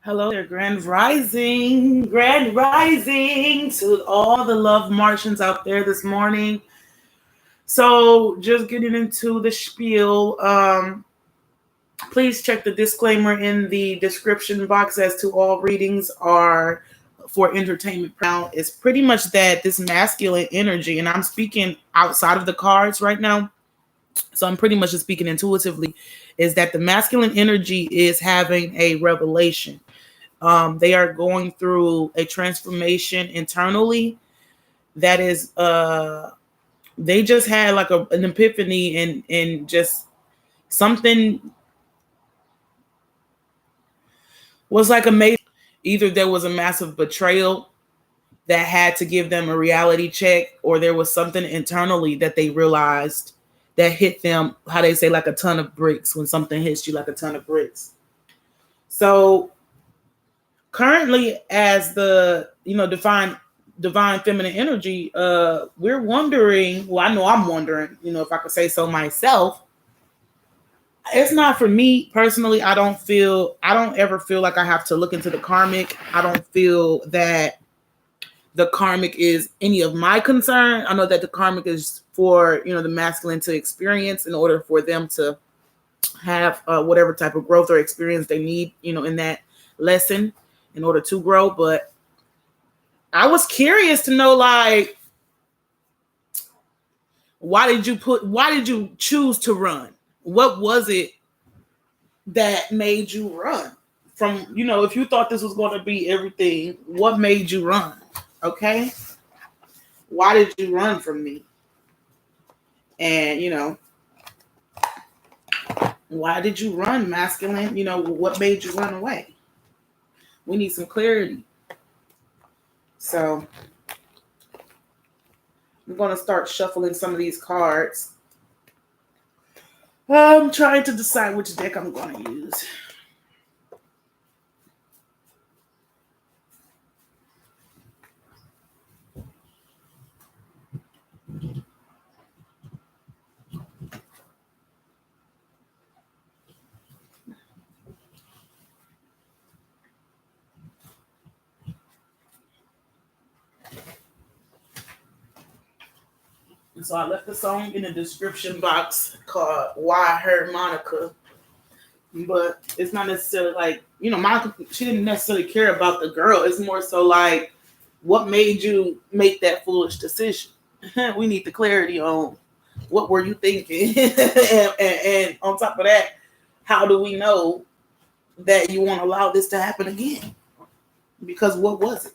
Hello there, Grand Rising to all the love Martians out there this morning. So, just getting into the spiel. Please check the disclaimer in the description box as to all readings are for entertainment. Now, it's pretty much that this masculine energy, and I'm speaking outside of the cards right now. So I'm pretty much just speaking intuitively, is that the masculine energy is having a revelation. They are going through a transformation internally that is they just had like an epiphany and just something was like amazing. Either there was a massive betrayal that had to give them a reality check, or there was something internally that they realized that hit them, how they say, like a ton of bricks, when something hits you like a ton of bricks. So currently, as the divine feminine energy, we're wondering, well, I know I'm wondering, if I could say so myself. It's not for me personally. I don't ever feel like I have to look into the karmic. I don't feel that the karmic is any of my concern. I know that the karmic is for, the masculine to experience in order for them to have whatever type of growth or experience they need, in that lesson in order to grow. But I was curious to know, like, why did you choose to run? What was it that made you run? From, if you thought this was going to be everything, what made you run? Okay? Why did you run from me? And, why did you run, masculine? What made you run away? We need some clarity. So I'm going to start shuffling some of these cards. I'm trying to decide which deck I'm going to use. And so I left the song in the description box called Why I Heard Monica. But it's not necessarily like, Monica, she didn't necessarily care about the girl. It's more so like, what made you make that foolish decision? We need the clarity on what were you thinking? and on top of that, how do we know that you won't allow this to happen again? Because what was it?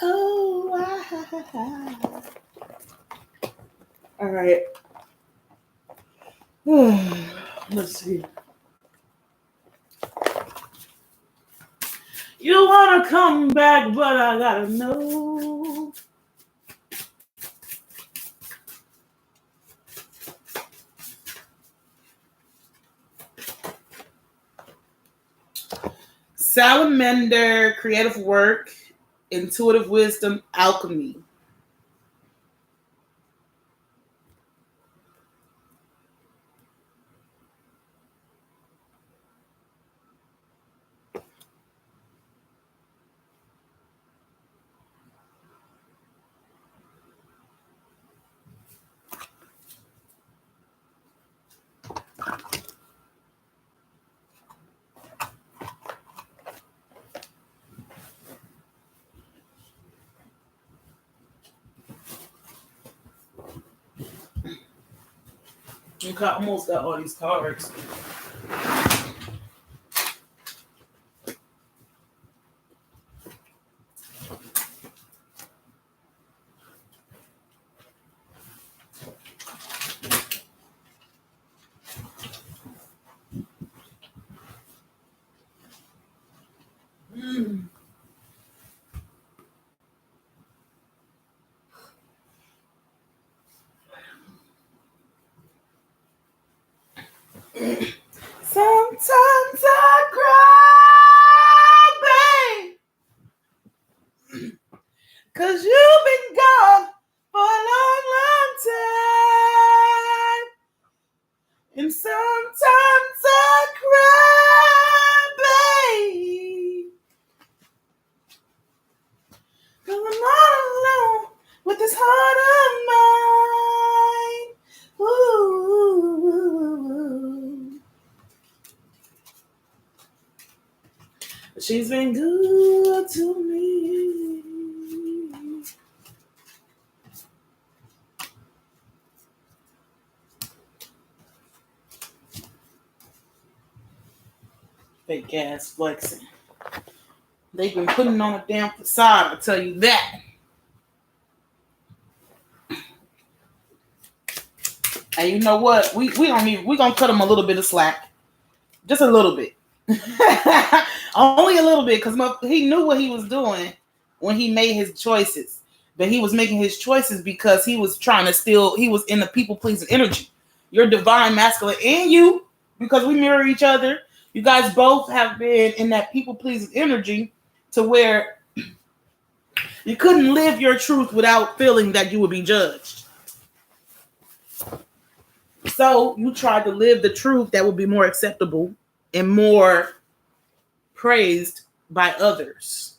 Oh, all right. Let's see. You want to come back, but I gotta know. Salamander, creative work, intuitive wisdom, alchemy. I almost got all these cards. Sometimes I cry She's been good to me. Fake ass flexing. They've been putting on a damn facade, I'll tell you that. And you know what? We don't even, we gonna cut him a little bit of slack. Just a little bit. Only a little bit, because he knew what he was doing when he made his choices. But he was making his choices because he was trying to still, he was in the people pleasing energy. You're divine masculine, and you, because we mirror each other, you guys both have been in that people pleasing energy to where you couldn't live your truth without feeling that you would be judged. So you tried to live the truth that would be more acceptable and more praised by others.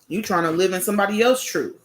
You trying to live in somebody else's truth.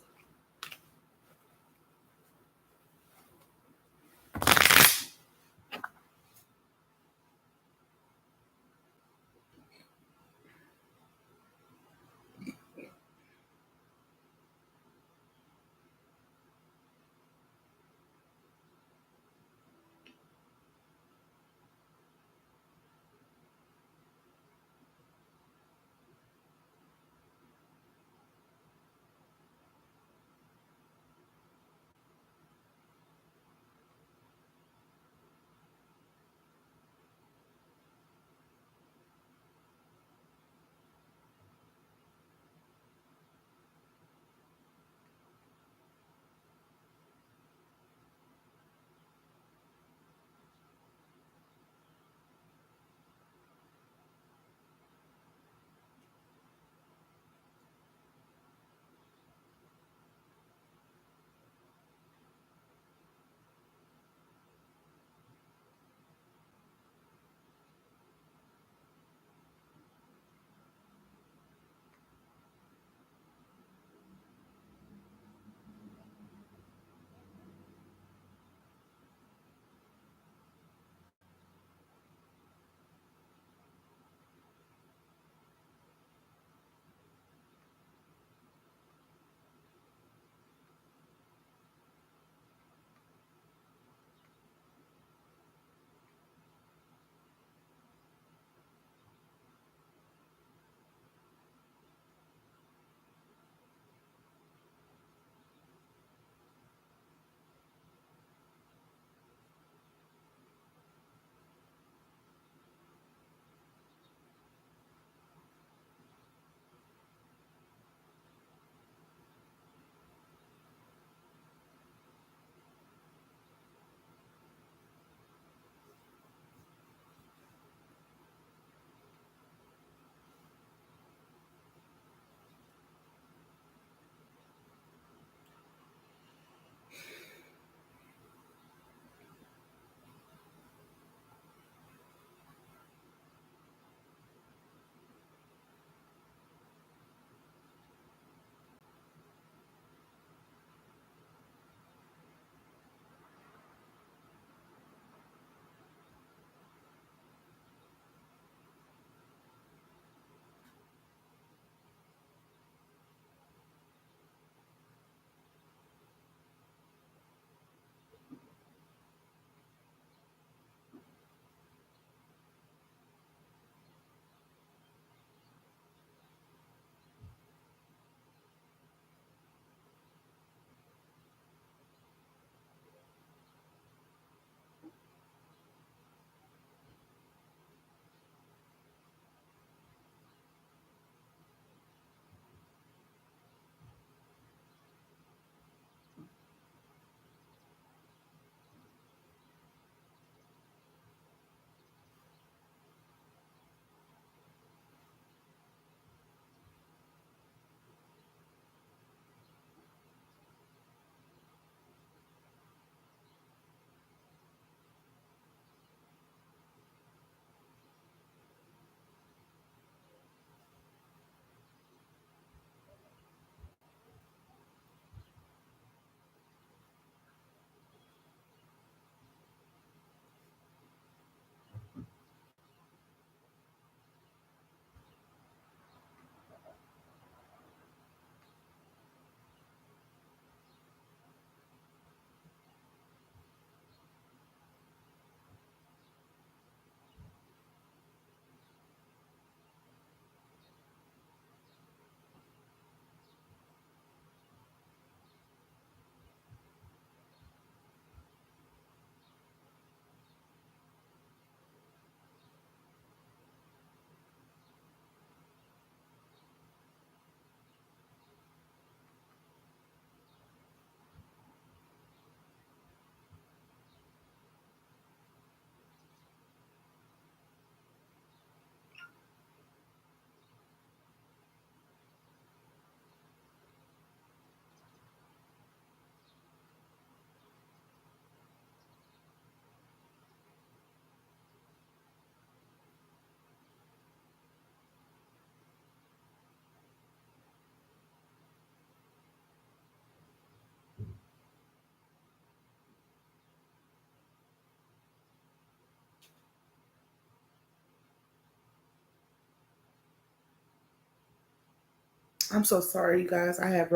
I'm so sorry, you guys. I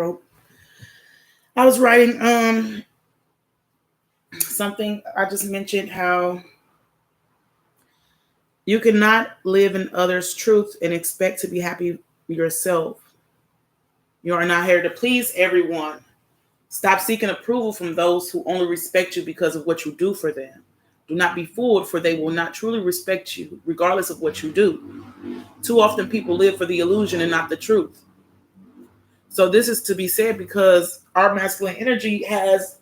was writing something. I just mentioned how you cannot live in others' truth and expect to be happy yourself. You are not here to please everyone. Stop seeking approval from those who only respect you because of what you do for them. Do not be fooled, for they will not truly respect you, regardless of what you do. Too often, people live for the illusion and not the truth. So, this is to be said because our masculine energy has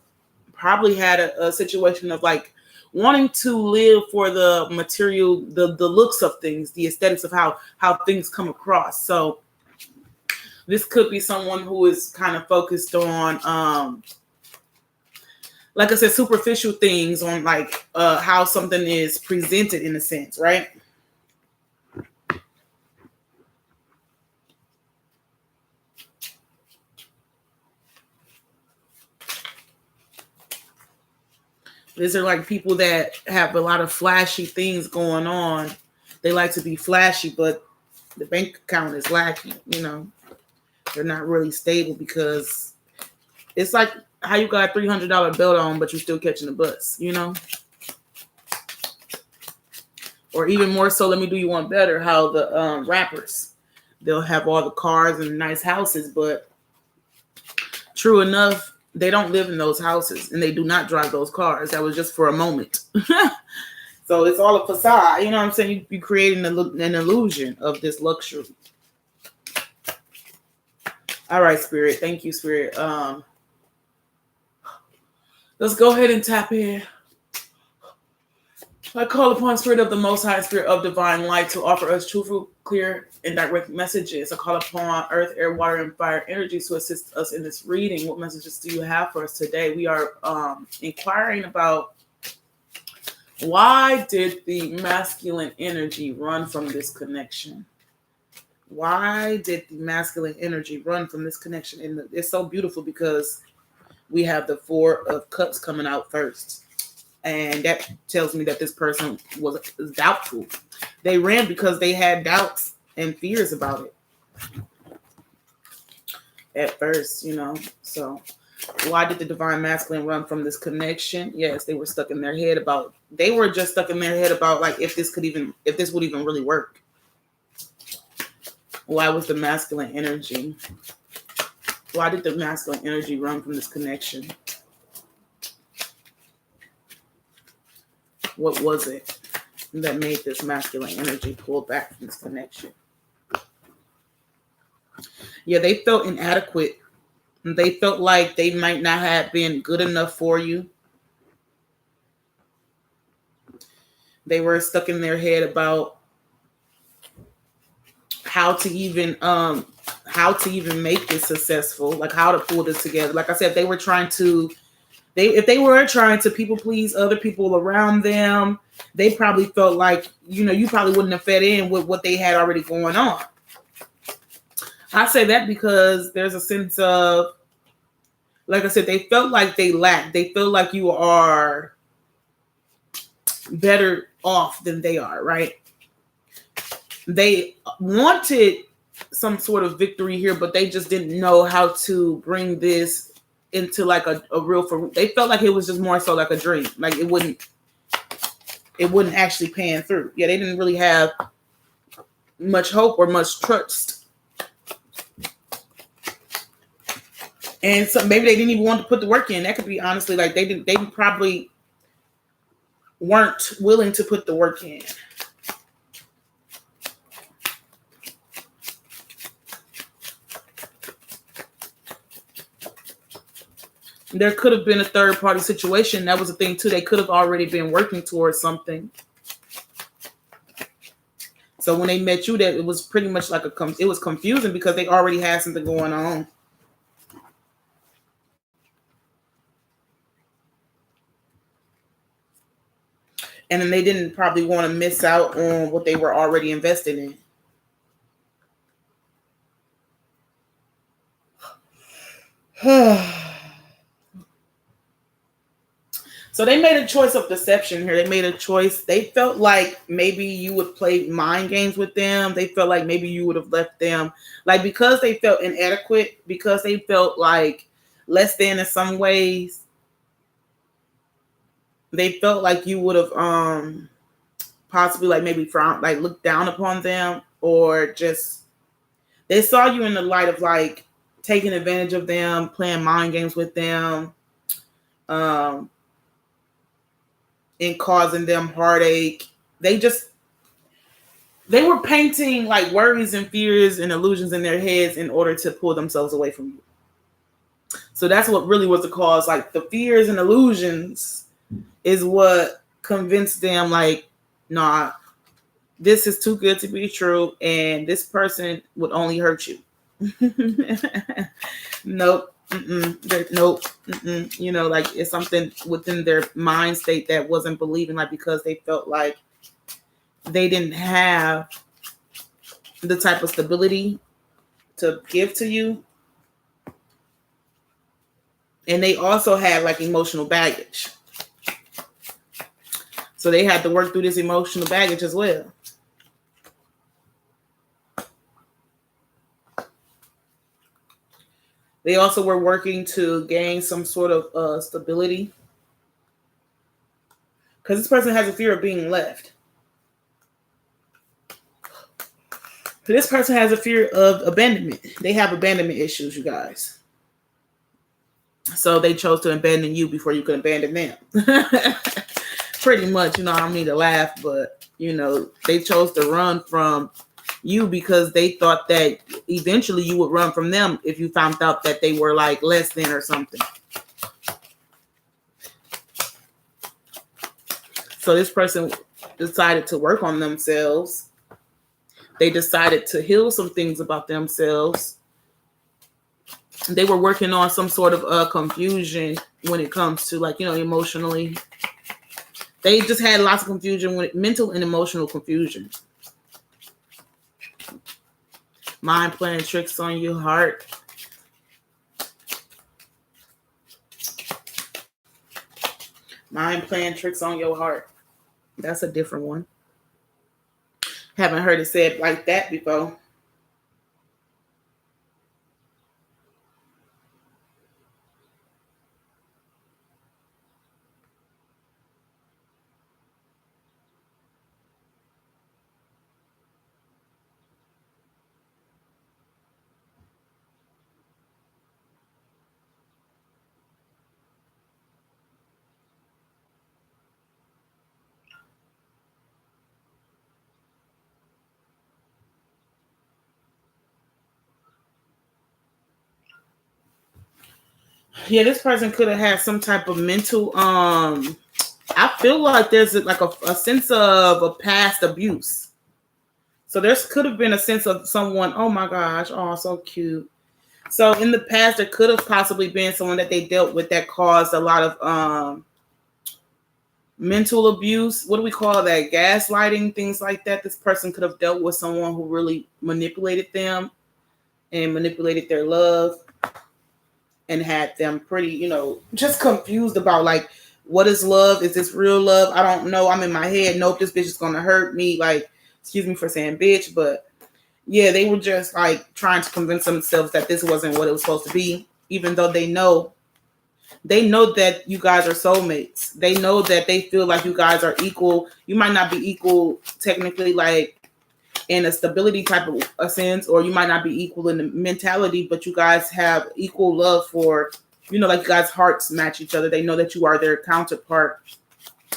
probably had a situation of like wanting to live for the material, the looks of things, the aesthetics of how things come across. So, this could be someone who is kind of focused on like I said, superficial things on like how something is presented in a sense, right? These are like people that have a lot of flashy things going on. They like to be flashy, but the bank account is lacking, you know. They're not really stable because it's like how you got $300 belt on, but you're still catching the bus, you know? Or even more so, let me do you one better, how the rappers, they'll have all the cars and nice houses, but true enough, they don't live in those houses and they do not drive those cars. That was just for a moment. So it's all a facade. You know what I'm saying? You're creating an illusion of this luxury. All right, Spirit. Thank you, Spirit. Let's go ahead and tap in. I call upon Spirit of the Most High, Spirit of Divine Light, to offer us truthful, clear, and direct messages. I call upon Earth, Air, Water, and Fire energies to assist us in this reading. What messages do you have for us today? We are inquiring about why did the masculine energy run from this connection? Why did the masculine energy run from this connection? And it's so beautiful because we have the Four of Cups coming out first. And that tells me that this person was doubtful. They ran because they had doubts and fears about it at first, you know. So why did the divine masculine run from this connection? Yes, they were stuck in their head about, they were just stuck in their head about like if this would even really work. Why was the masculine energy? Why did the masculine energy run from this connection? What was it that made this masculine energy pull back from this connection? Yeah, they felt inadequate. They felt like they might not have been good enough for you. They were stuck in their head about how to even make this successful, like how to pull this together. Like I said, if they were trying to people please other people around them, they probably felt like, you know, you probably wouldn't have fed in with what they had already going on. I say that because there's a sense of, like I said, they felt like they lacked. They feel like you are better off than they are, right? They wanted some sort of victory here, but they just didn't know how to bring this into like a real, they felt like it was just more so like a dream. Like it wouldn't actually pan through. Yeah, they didn't really have much hope or much trust. And so maybe they didn't even want to put the work in. That could be honestly like they probably weren't willing to put the work in. There could have been a third party situation. That was the thing too. They could have already been working towards something. So when they met you, that it was pretty much like it was confusing because they already had something going on. And then they didn't probably want to miss out on what they were already invested in. So they made a choice of deception here. They made a choice. They felt like maybe you would play mind games with them. They felt like maybe you would have left them, like, because they felt inadequate, because they felt like less than in some ways. They felt like you would have possibly like maybe frown, like looked down upon them, or just they saw you in the light of like taking advantage of them, playing mind games with them, um, and causing them heartache. They were painting like worries and fears and illusions in their heads in order to pull themselves away from you. So that's what really was the cause. Like the fears and illusions is what convinced them like, nah, this is too good to be true, and this person would only hurt you. Nope. Nope. You know, like it's something within their mind state that wasn't believing, like because they felt like they didn't have the type of stability to give to you. And they also had like emotional baggage. So they had to work through this emotional baggage as well. They also were working to gain some sort of stability. Because this person has a fear of being left. This person has a fear of abandonment. They have abandonment issues, you guys. So they chose to abandon you before you could abandon them. Pretty much, you know, I don't need to laugh, but, you know, they chose to run from you because they thought that eventually you would run from them if you found out that they were like less than or something. So this person decided to work on themselves. They decided to heal some things about themselves. They were working on some sort of confusion when it comes to, like, you know, emotionally. They just had lots of confusion, with mental and emotional confusion. Mind playing tricks on your heart. Mind playing tricks on your heart. That's a different one. Haven't heard it said like that before. Yeah, this person could have had some type of mental I feel like there's like a sense of a past abuse. So there could have been a sense of someone, oh my gosh, oh, so cute. So in the past, there could have possibly been someone that they dealt with that caused a lot of mental abuse. What do we call that? Gaslighting, things like that. This person could have dealt with someone who really manipulated them and manipulated their love and had them pretty, you know, just confused about like, what is love? Is this real love? I don't know. I'm in my head. Nope, this bitch is going to hurt me. Like, excuse me for saying bitch, but yeah, they were just like trying to convince themselves that this wasn't what it was supposed to be, even though they know that you guys are soulmates. They know that they feel like you guys are equal. You might not be equal technically, like in a stability type of a sense, or you might not be equal in the mentality, but you guys have equal love for, you know, like you guys' hearts match each other. They know that you are their counterpart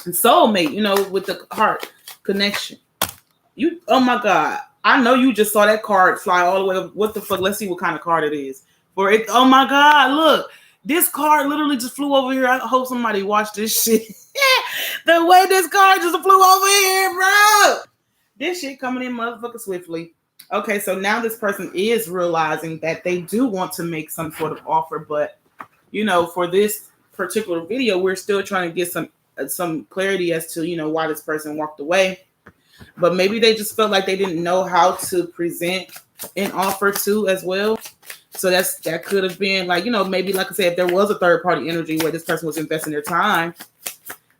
and soulmate, you know, with the heart connection. You, oh my God. I know you just saw that card fly all the way up. What the fuck? Let's see what kind of card it is. For it, oh my God, look. This card literally just flew over here. I hope somebody watched this shit. The way this card just flew over here, bro. This shit coming in motherfucking swiftly. Okay, so now this person is realizing that they do want to make some sort of offer, but, you know, for this particular video, we're still trying to get some clarity as to, you know, why this person walked away. But maybe they just felt like they didn't know how to present an offer to as well. So that could have been like, you know, maybe like I said, if there was a third party energy where this person was investing their time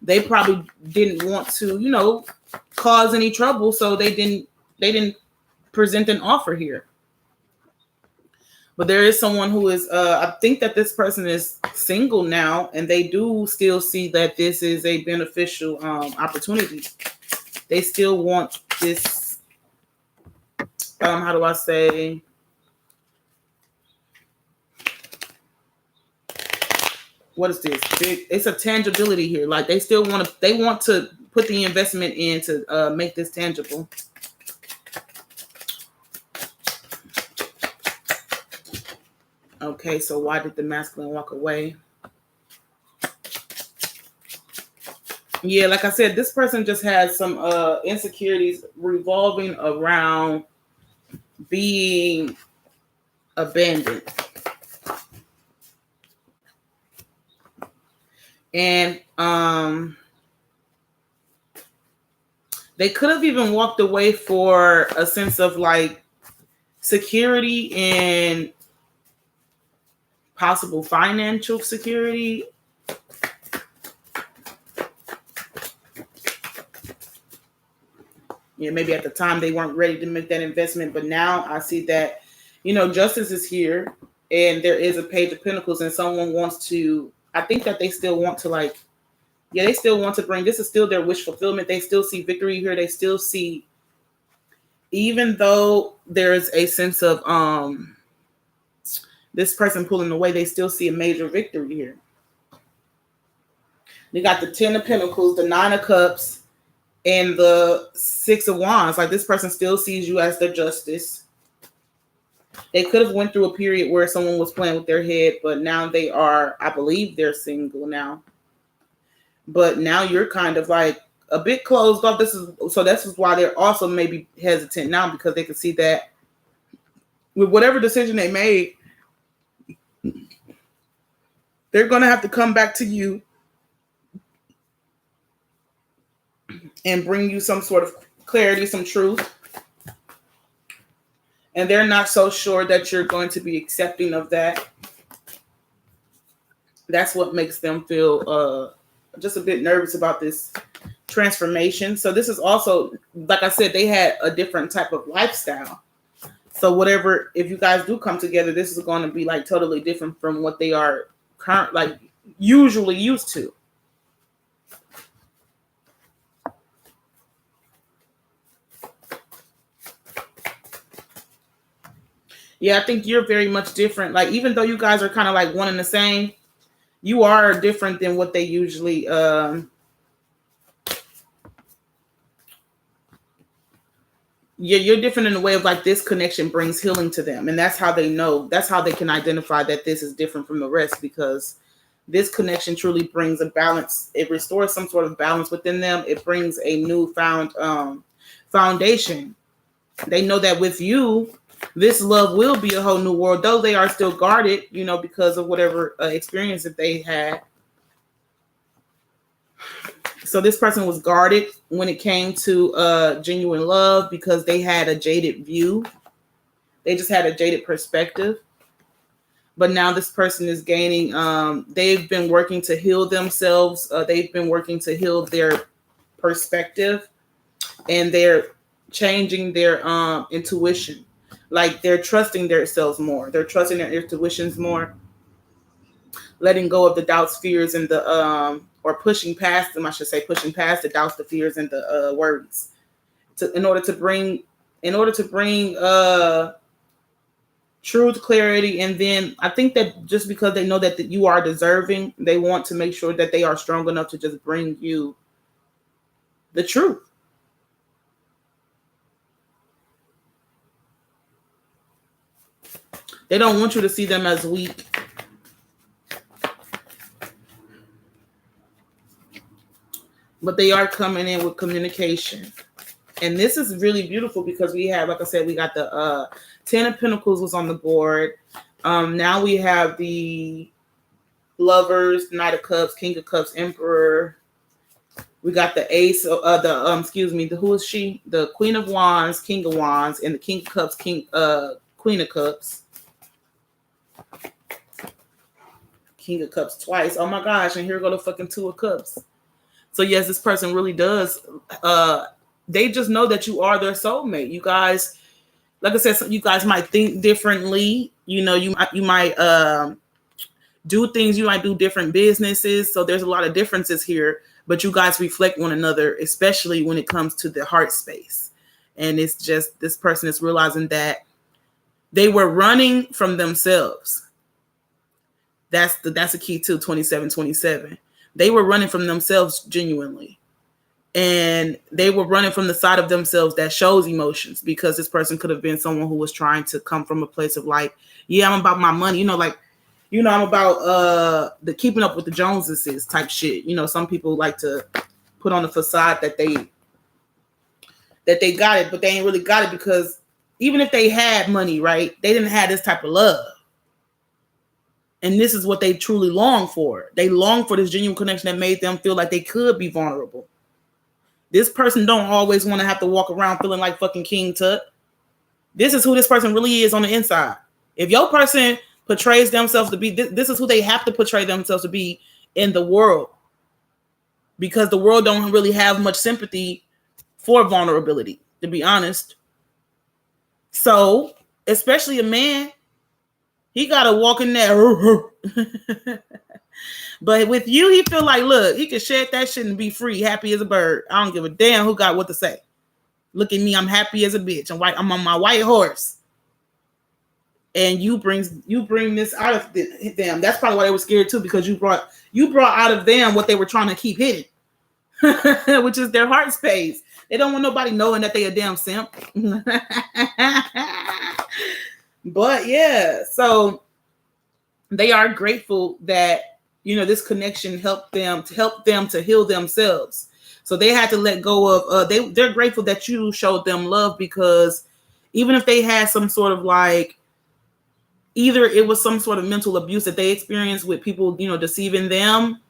they probably didn't want to, you know, cause any trouble, so they didn't present an offer here. But there is someone who is, I think that this person is single now, and they do still see that this is a beneficial opportunity. They still want this, how do I say? What is this? It's a tangibility here. Like they still want to put the investment in to make this tangible. Okay, so why did the masculine walk away? Yeah, like I said, this person just has some insecurities revolving around being abandoned. And they could have even walked away for a sense of like security and possible financial security. Yeah, maybe at the time they weren't ready to make that investment, but now I see that, you know, justice is here and there is a page of pentacles and someone wants to, I think that they still want to like, yeah, they still want to bring, this is still their wish fulfillment. They still see victory here. They still see, even though there's a sense of this person pulling away, they still see a major victory here. They got the 10 of Pentacles, the 9 of Cups, and the 6 of Wands. Like this person still sees you as their justice. They could have went through a period where someone was playing with their head, but now they are, I believe they're single now. But now you're kind of like a bit closed off. This is why they're also maybe hesitant now, because they can see that with whatever decision they made, they're going to have to come back to you and bring you some sort of clarity, some truth. And they're not so sure that you're going to be accepting of that. That's what makes them feel just a bit nervous about this transformation. So this is also, like I said, they had a different type of lifestyle. So whatever, if you guys do come together, this is going to be like totally different from what they are like usually used to. Yeah, I think you're very much different. Like, even though you guys are kind of like one and the same, you are different than what they usually you're different in the way of like this connection brings healing to them. And that's how they know, that's how they can identify that this is different from the rest, because this connection truly brings a balance. It restores some sort of balance within them. It brings a newfound foundation. They know that with you, this love will be a whole new world, though they are still guarded, you know, because of whatever experience that they had. So this person was guarded when it came to genuine love because they had a jaded view. They just had a jaded perspective. But now this person is gaining, they've been working to heal themselves. They've been working to heal their perspective, and they're changing their intuition. Like they're trusting themselves more. They're trusting their intuitions more, letting go of the doubts, fears, and the or pushing past them. I should say pushing past the doubts, the fears, and the worries, in order to bring truth, clarity. And then I think that just because they know that you are deserving, they want to make sure that they are strong enough to just bring you the truth. They don't want you to see them as weak. But they are coming in with communication. And this is really beautiful because we have, like I said, we got the 10 of Pentacles was on the board. Now we have the Lovers, Knight of Cups, King of Cups, Emperor. We got the Ace, who is she? The Queen of Wands, King of Wands, and the King of Cups, Queen of Cups. King of Cups twice. Oh my gosh, and here go the fucking Two of Cups. So yes, this person really does. They just know that you are their soulmate. You guys, like I said, you guys might think differently. You might do things. You might do different businesses. So there's a lot of differences here. But you guys reflect one another, especially when it comes to the heart space. And it's just this person is realizing that they were running from themselves. That's a key to 2727. They were running from themselves genuinely. And they were running from the side of themselves that shows emotions, because this person could have been someone who was trying to come from a place of like, yeah, I'm about my money, I'm about the keeping up with the Joneses type shit. Some people like to put on the facade that they got it, but they ain't really got it, because even if they had money, right, they didn't have this type of love. And this is what they truly long for. They long for this genuine connection that made them feel like they could be vulnerable. This person don't always want to have to walk around feeling like fucking King Tut. This is who this person really is on the inside. If your person portrays themselves to be, this is who they have to portray themselves to be in the world. Because the world don't really have much sympathy for vulnerability, to be honest. So, especially a man, he got to walk in there. But with you, he feel like, look, he can shed that shit and be free, happy as a bird. I don't give a damn who got what to say. Look at me, I'm happy as a bitch. I'm on my white horse. And you bring this out of them. That's probably why they were scared too, because you brought out of them what they were trying to keep hidden, which is their heart space. They don't want nobody knowing that they a damn simp. But yeah, so they are grateful that this connection helped them to heal themselves. So they had to let go of they're grateful that you showed them love, because even if they had some sort of like, either it was some sort of mental abuse that they experienced with people deceiving them,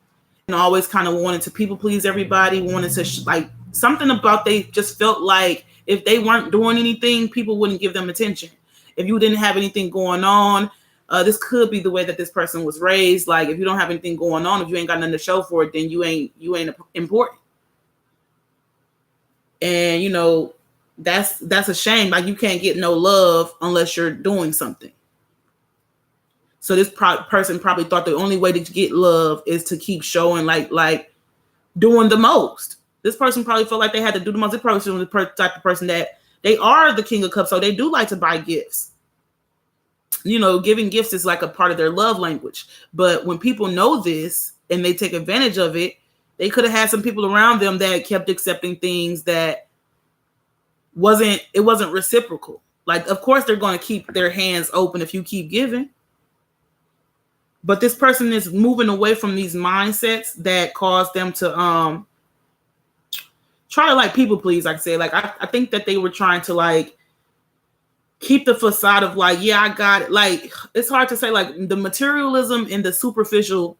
and always kind of wanted to people please everybody, wanted to like something about, they just felt like if they weren't doing anything, people wouldn't give them attention. If you didn't have anything going on, this could be the way that this person was raised. Like, if you don't have anything going on, if you ain't got nothing to show for it, then you ain't important. And that's a shame. Like, you can't get no love unless you're doing something. So this person probably thought the only way to get love is to keep showing like doing the most. This person probably felt like they had to do the most. This person was the type of person that they are the King of Cups, so they do like to buy gifts. Giving gifts is like a part of their love language. But when people know this and they take advantage of it, they could have had some people around them that kept accepting things that wasn't reciprocal. Like, of course, they're going to keep their hands open if you keep giving. But this person is moving away from these mindsets that cause them to try to like people please. Like I said, like I think that they were trying to like keep the facade of like, yeah, I got it. Like, it's hard to say, like the materialism and the superficial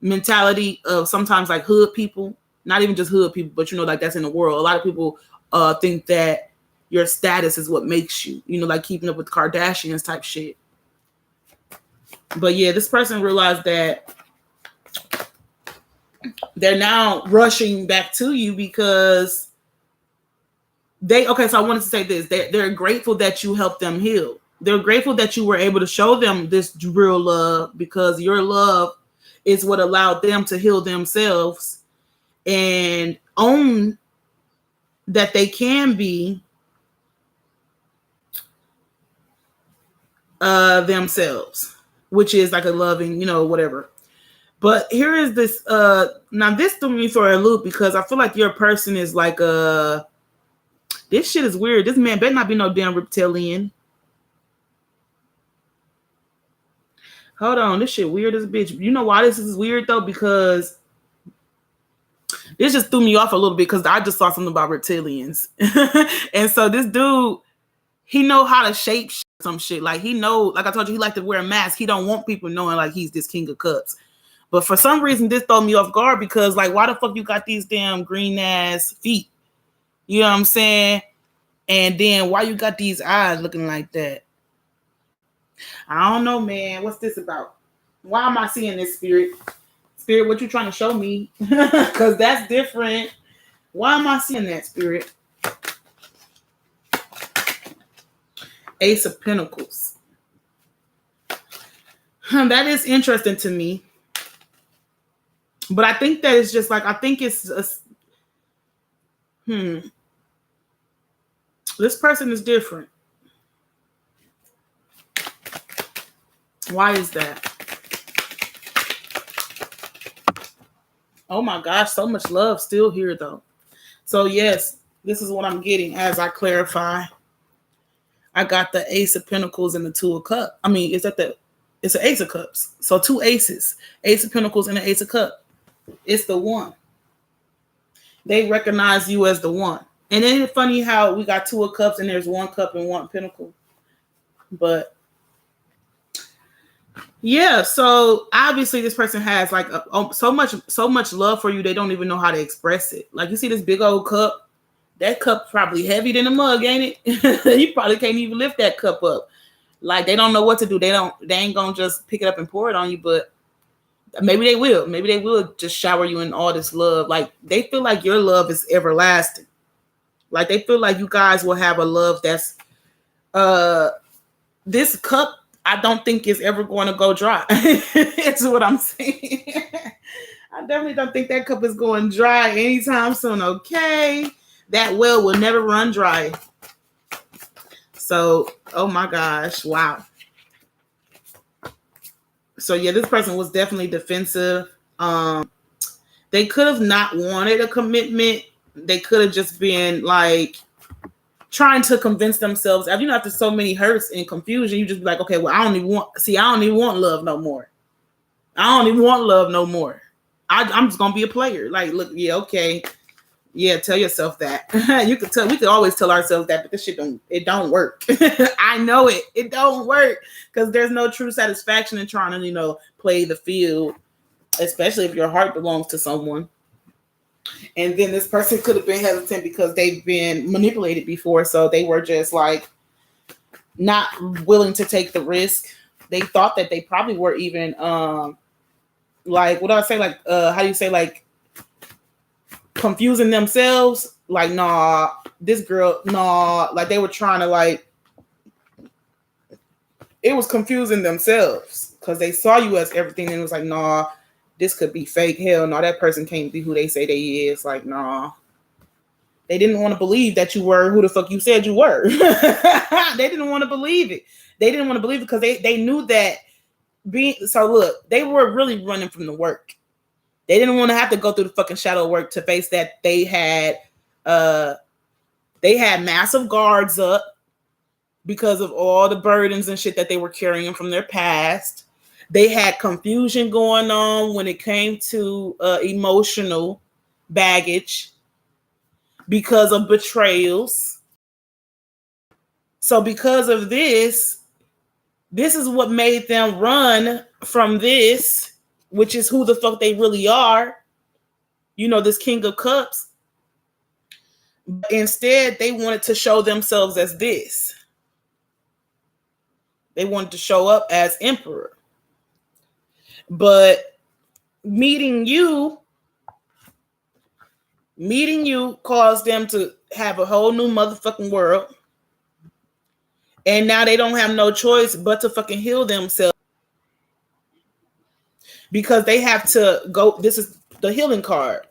mentality of sometimes like hood people, not even just hood people, but like that's in the world. A lot of people think that your status is what makes you, like keeping up with the Kardashians type shit. But yeah, this person realized that they're now rushing back to you because so I wanted to say this. They're grateful that you helped them heal. They're grateful that you were able to show them this real love, because your love is what allowed them to heal themselves and own that they can be themselves, which is like a loving, whatever. But here is this. Now this threw me for a loop, because I feel like your person is like this shit is weird. This man better not be no damn reptilian. Hold on, this shit weird as a bitch. You know why this is weird though? Because this just threw me off a little bit, because I just saw something about reptilians. And so this dude, he know how to shape some shit. Like, he know, like I told you, he like to wear a mask. He don't want people knowing like he's this King of Cups. But for some reason, this throw me off guard, because like, why the fuck you got these damn green ass feet? You know what I'm saying? And then why you got these eyes looking like that? I don't know, man. What's this about? Why am I seeing this, spirit? Spirit, what you trying to show me? Because that's different. Why am I seeing that, Spirit? Ace of Pentacles. That is interesting to me. But I think that it's just like, I think it's this person is different. Why is that? Oh my gosh, so much love still here though. So yes, this is what I'm getting as I clarify. I got the Ace of Pentacles and the Two of Cups. I mean, it's an Ace of Cups. So two aces. Ace of Pentacles and an Ace of Cups. It's the one. They recognize you as the one. And isn't it funny how we got Two of Cups and there's one cup and one pentacle? But yeah, so obviously this person has like so much love for you, they don't even know how to express it. Like you see this big old cup. That cup probably heavy than a mug, ain't it? You probably can't even lift that cup up. Like they don't know what to do. They ain't gonna just pick it up and pour it on you, but maybe they will. Maybe they will just shower you in all this love. Like they feel like your love is everlasting. Like they feel like you guys will have a love that's this cup I don't think is ever going to go dry. It's what I'm saying. I definitely don't think that cup is going dry anytime soon, okay? That well will never run dry. So, oh my gosh, wow. So yeah, this person was definitely defensive. They could have not wanted a commitment. They could have just been like trying to convince themselves. You know, after so many hurts and confusion, you just be like, okay, well, I don't even want love no more. I don't even want love no more. I'm just gonna be a player. Like, look, yeah, okay. Yeah, tell yourself that. We could always tell ourselves that, but this shit don't work. I know it. It don't work because there's no true satisfaction in trying to, play the field, especially if your heart belongs to someone. And then this person could have been hesitant because they've been manipulated before, so they were just like not willing to take the risk. They thought that they probably were even like, what do I say? Like, how do you say, like, confusing themselves? Like, nah, this girl, nah. Like they were trying to, like, it was confusing themselves because they saw you as everything and it was like, nah, this could be fake. Hell no, that person can't be who they say they is. Like, nah. They didn't want to believe that you were who the fuck you said you were. They didn't want to believe it. They didn't want to believe it because they knew that so look, they were really running from the work. They didn't want to have to go through the fucking shadow work to face that they had massive guards up because of all the burdens and shit that they were carrying from their past. They had confusion going on when it came to emotional baggage because of betrayals. So because of this is what made them run from this, which is who the fuck they really are. This King of Cups. But instead, they wanted to show themselves as this. They wanted to show up as Emperor. But meeting you caused them to have a whole new motherfucking world. And now they don't have no choice but to fucking heal themselves. Because they have to go, this is the healing card.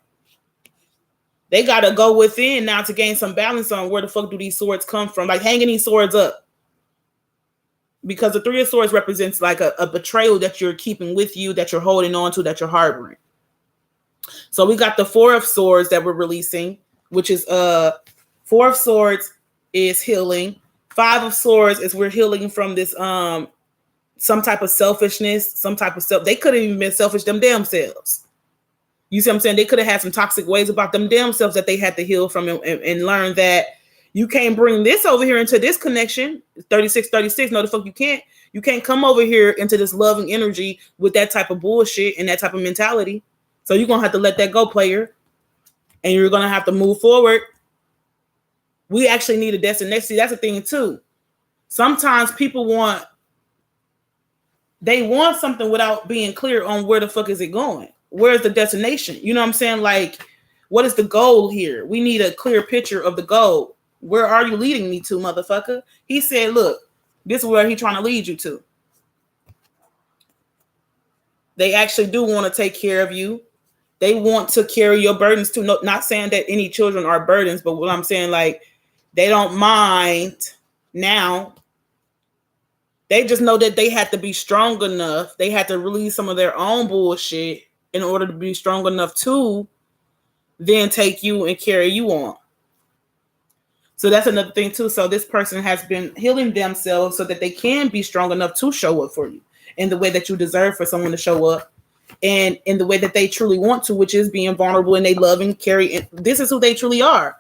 They got to go within now to gain some balance on where the fuck do these swords come from. Like hanging these swords up. Because the Three of Swords represents like a betrayal that you're keeping with you, that you're holding on to, that you're harboring. So we got the Four of Swords that we're releasing, which is Four of Swords is healing. Five of Swords is we're healing from this some type of selfishness, some type of self. They could have even been selfish them damn selves. You see what I'm saying? They could have had some toxic ways about them damn selves that they had to heal from and learn that you can't bring this over here into this connection. 36. No, the fuck you can't. You can't come over here into this loving energy with that type of bullshit and that type of mentality. So you're going to have to let that go, player. And you're going to have to move forward. We actually need a destination. See, that's a thing too. Sometimes people want something without being clear on where the fuck is it going. where's the destination? You know what I'm saying? Like, what is the goal here? We need a clear picture of the goal. Where are you leading me to, motherfucker? He said, look, this is where he's trying to lead you to. They actually do want to take care of you. They want to carry your burdens too. No, not saying that any children are burdens, but what I'm saying, like, they don't mind now. They just know that they have to be strong enough. They have to release some of their own bullshit in order to be strong enough to then take you and carry you on. So that's another thing too. So this person has been healing themselves so that they can be strong enough to show up for you in the way that you deserve for someone to show up, and in the way that they truly want to, which is being vulnerable, and they love and carry. And this is who they truly are.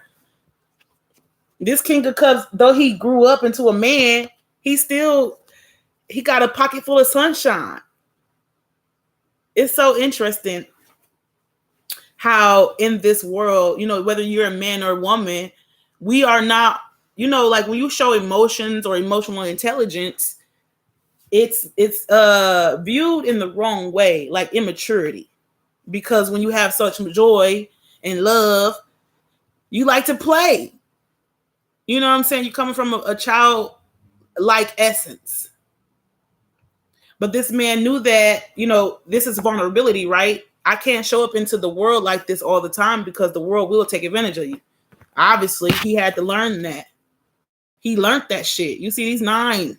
This King of Cups, though he grew up into a man, he got a pocket full of sunshine. It's so interesting how in this world, whether you're a man or a woman, we are not, like when you show emotions or emotional intelligence, it's viewed in the wrong way, like immaturity. Because when you have such joy and love, you like to play. You know what I'm saying? You're coming from a child-like essence. But this man knew that, this is vulnerability, right? I can't show up into the world like this all the time because the world will take advantage of you. Obviously, he had to learn that. He learned that shit. You see these nine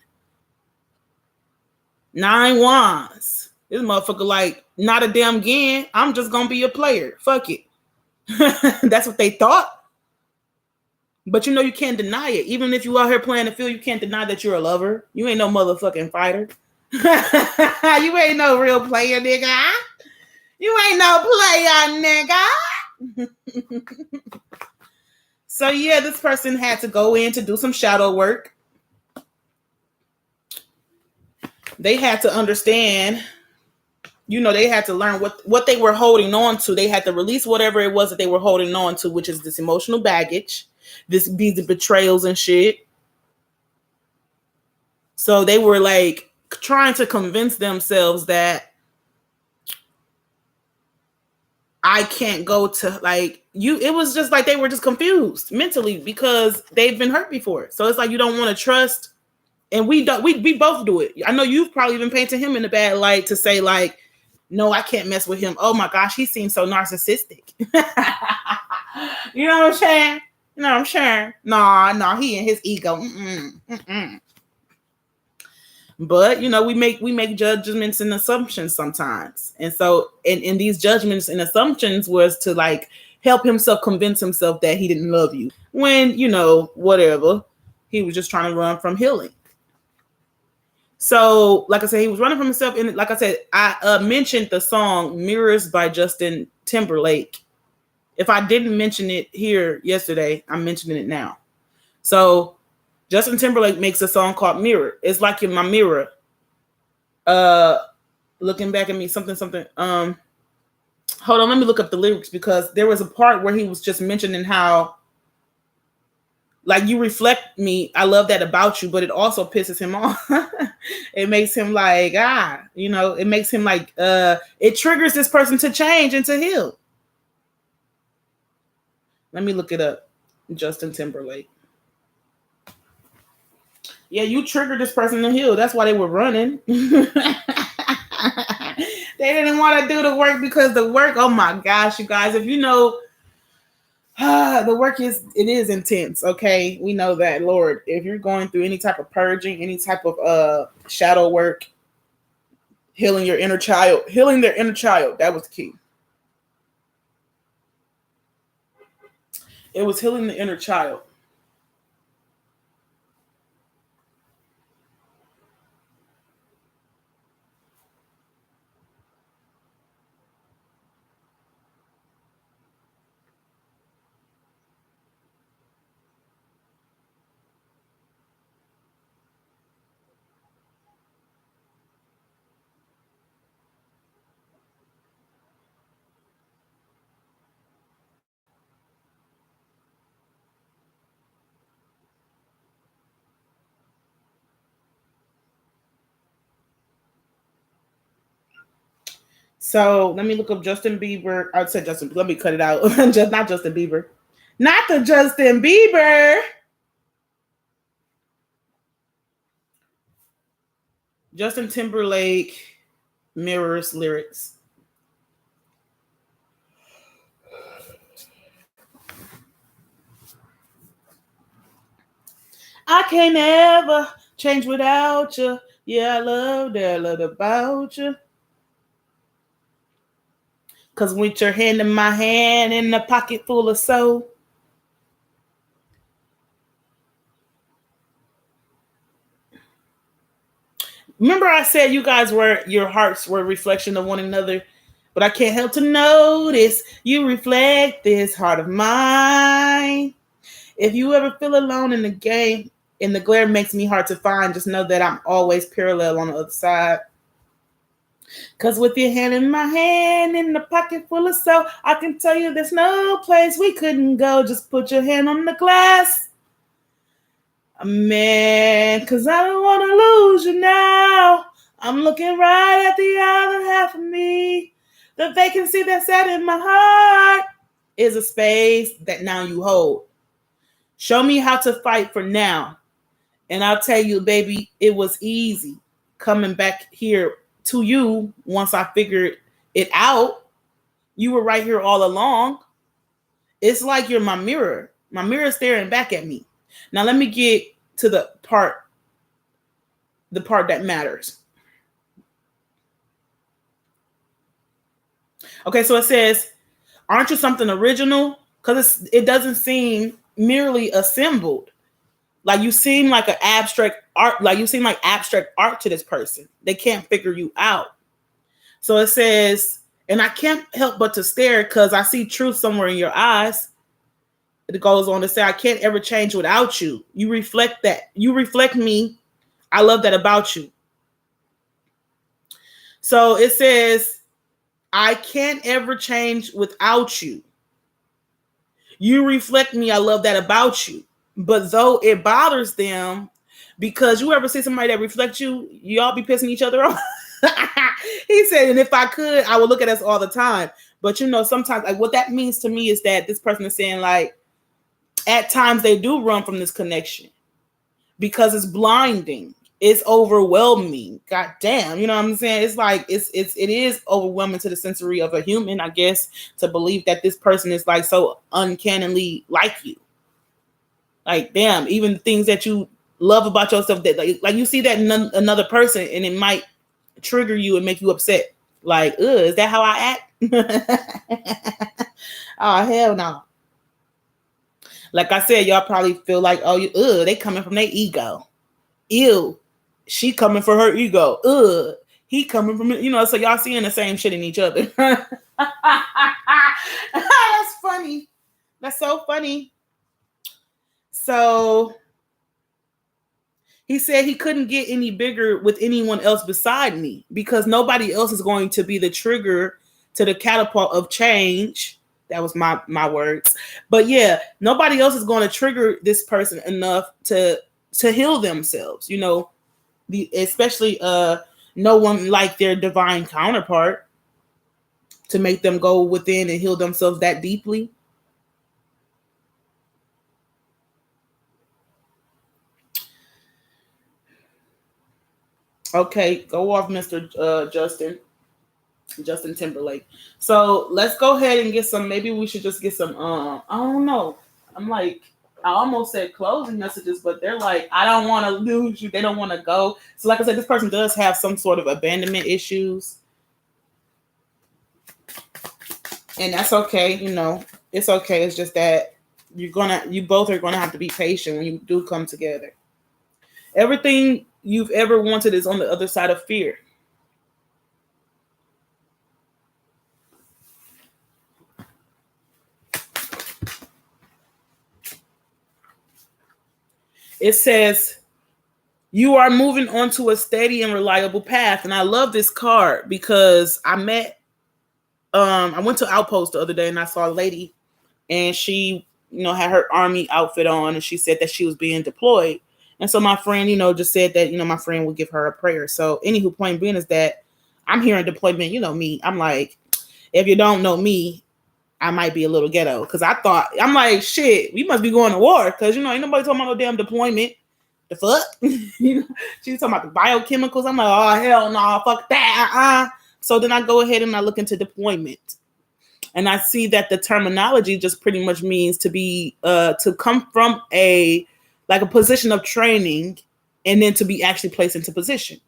wands. This motherfucker like, not a damn again. I'm just going to be a player. Fuck it. That's what they thought. But you can't deny it. Even if you out here playing the field, you can't deny that you're a lover. You ain't no motherfucking fighter. You ain't no real player, nigga. You ain't no player, nigga. So yeah, this person had to go in to do some shadow work. They had to understand, they had to learn what they were holding on to. They had to release whatever it was that they were holding on to, which is this emotional baggage, these betrayals and shit. So they were like trying to convince themselves that I can't go to like you. It was just like they were just confused mentally because they've been hurt before. So it's like you don't want to trust. And we don't. We both do it. I know you've probably been painting him in a bad light to say like, no, I can't mess with him. Oh my gosh, he seems so narcissistic. You know what I'm saying? You know what I'm saying? No, he and his ego. But we make judgments and assumptions sometimes, and so in these judgments and assumptions was to like help himself convince himself that he didn't love you when whatever, he was just trying to run from healing. So, like I said, he was running from himself. And like I said, I mentioned the song Mirrors by Justin Timberlake. If I didn't mention it here yesterday, I'm mentioning it now. So, Justin Timberlake makes a song called Mirror. It's like in my mirror. Looking back at me, something. Hold on, let me look up the lyrics because there was a part where he was just mentioning how like you reflect me. I love that about you, but it also pisses him off. It makes him like, it makes him like, it triggers this person to change and to heal. Let me look it up. Justin Timberlake. Yeah, you triggered this person to heal. That's why they were running. They didn't want to do the work because the work, oh my gosh, you guys, if the work is intense. Okay. We know that, Lord, if you're going through any type of purging, any type of shadow work, healing their inner child, that was the key. It was healing the inner child. So let me look up Justin Bieber. I said Justin. Let me cut it out. Just not Justin Bieber. Not the Justin Bieber. Justin Timberlake mirrors lyrics. I can't ever change without you. Yeah, I love that about you. Cause with your hand in my hand in a pocket full of soul. Remember I said you guys were, your hearts were a reflection of one another, but I can't help to notice you reflect this heart of mine. If you ever feel alone in the game and the glare makes me hard to find, just know that I'm always parallel on the other side. Cause with your hand in my hand in the pocket full of soul, I can tell you there's no place we couldn't go. Just put your hand on the glass. Man, cause I don't want to lose you now. I'm looking right at the other half of me. The vacancy that's sat in my heart is a space that now you hold. Show me how to fight for now. And I'll tell you, baby, it was easy coming back here to you once I figured it out. You were right here all along. It's like you're my mirror. My mirror staring back at me. Now let me get to the part that matters. Okay, so it says, aren't you something original? Because it doesn't seem merely assembled. Like you seem like an abstract art, like you seem like abstract art to this person. They can't figure you out. So it says, and I can't help but to stare because I see truth somewhere in your eyes. It goes on to say, I can't ever change without you. You reflect that. You reflect me. I love that about you. So it says, I can't ever change without you. You reflect me. I love that about you. But though it bothers them, because you ever see somebody that reflects you, y'all be pissing each other off. He said, and if I could, I would look at us all the time. But you know, sometimes like what that means to me is that this person is saying like, at times they do run from this connection because it's blinding. It's overwhelming. God damn. You know what I'm saying? It's like, it is overwhelming to the sensory of a human, I guess, to believe that this person is like so uncannily like you. Like, damn, even things that you love about yourself that like you see that in another person and it might trigger you and make you upset. Like, is that how I act? Oh, hell no. Like I said, y'all probably feel like, oh, they coming from their ego. Ew, she coming for her ego. He coming from, so y'all seeing the same shit in each other. That's funny. That's so funny. So he said he couldn't get any bigger with anyone else beside me because nobody else is going to be the trigger to the catapult of change. That was my words. But yeah, nobody else is going to trigger this person enough to heal themselves, especially no one like their divine counterpart to make them go within and heal themselves that deeply. Okay, go off, Mr. Justin Timberlake. So let's go ahead and get some. Maybe we should just get some. I don't know. I'm like, I almost said closing messages, but they're like, I don't want to lose you. They don't want to go. So, like I said, this person does have some sort of abandonment issues, and that's okay. It's okay. It's just that you both are gonna have to be patient when you do come together. Everything you've ever wanted is on the other side of fear. It says, you are moving onto a steady and reliable path. And I love this card because I went to Outpost the other day and I saw a lady and she, had her army outfit on and she said that she was being deployed. And so my friend, just said that, my friend would give her a prayer. So anywho, point being is that I'm hearing deployment. You know me. I'm like, if you don't know me, I might be a little ghetto. Because I'm like, shit, we must be going to war. Because, you know, ain't nobody talking about no damn deployment. The fuck? You know, she's talking about the biochemicals. I'm like, oh, hell no, fuck that. So then I go ahead and I look into deployment. And I see that the terminology just pretty much means to be, to come from a position of training and then to be actually placed into position.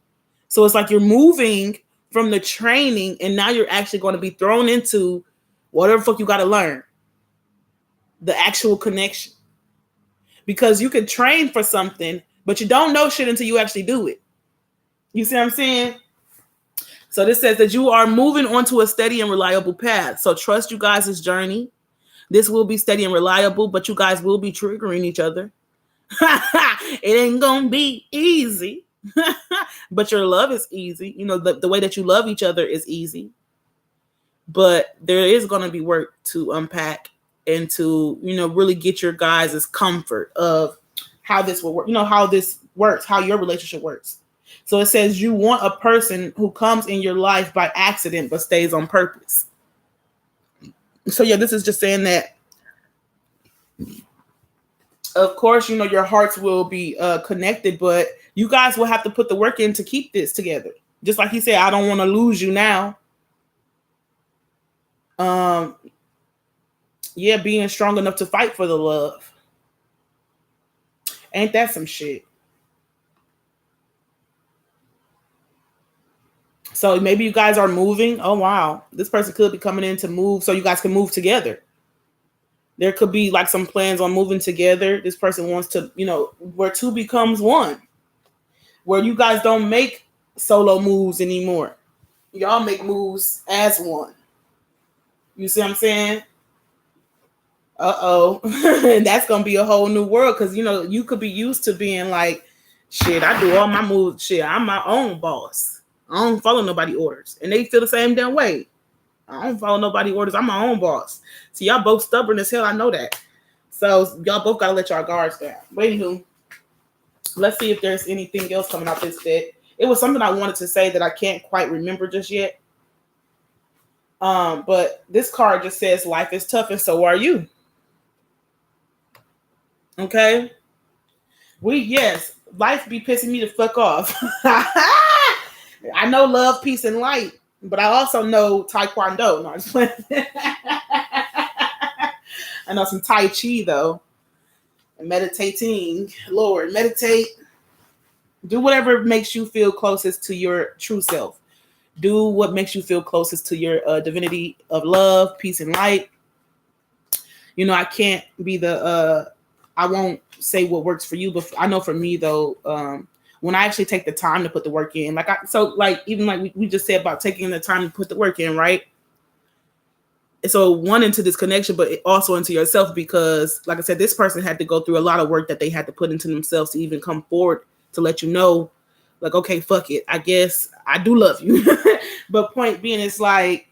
So it's like you're moving from the training and now you're actually going to be thrown into whatever fuck you got to learn. The actual connection. Because you can train for something, but you don't know shit until you actually do it. You see what I'm saying? So this says that you are moving onto a steady and reliable path. So trust you guys' journey. This will be steady and reliable, but you guys will be triggering each other. It ain't gonna be easy. But your love is easy. You know, the way that you love each other is easy. But there is going to be work to unpack and to, you know, really get your guys' comfort of how this will work, you know, how this works, how your relationship works. So it says you want a person who comes in your life by accident but stays on purpose. So yeah, this is just saying that, of course, you know, your hearts will be connected, but you guys will have to put the work in to keep this together. Just like he said, I don't want to lose you now. Yeah, being strong enough to fight for the love. Ain't that some shit? So maybe you guys are moving. Oh, wow. This person could be coming in to move so you guys can move together. There could be like some plans on moving together. This person wants to, you know, where two becomes one. Where you guys don't make solo moves anymore. Y'all make moves as one. You see what I'm saying? Uh-oh. And that's going to be a whole new world because, you know, you could be used to being like, shit, I do all my moves. Shit, I'm my own boss. I don't follow nobody orders. And they feel the same damn way. I don't follow nobody orders. I'm my own boss. So y'all both stubborn as hell. I know that. So y'all both got to let y'all guards down. But anywho, let's see if there's anything else coming out this deck. It was something I wanted to say that I can't quite remember just yet. But this card just says life is tough and so are you. Okay? Yes, life be pissing me the fuck off. I know love, peace, and light, but I also know Taekwondo. No, I'm just playing. I know some Tai Chi though. And meditating. Lord, meditate. Do whatever makes you feel closest to your true self. Do what makes you feel closest to your divinity of love, peace, and light. You know, I can't be I won't say what works for you, but I know for me though, when I actually take the time to put the work in, even like we just said about taking the time to put the work in, right? So one, into this connection, but also into yourself, because like I said, this person had to go through a lot of work that they had to put into themselves to even come forward to let you know, like, okay, fuck it. I guess I do love you. But point being, it's like,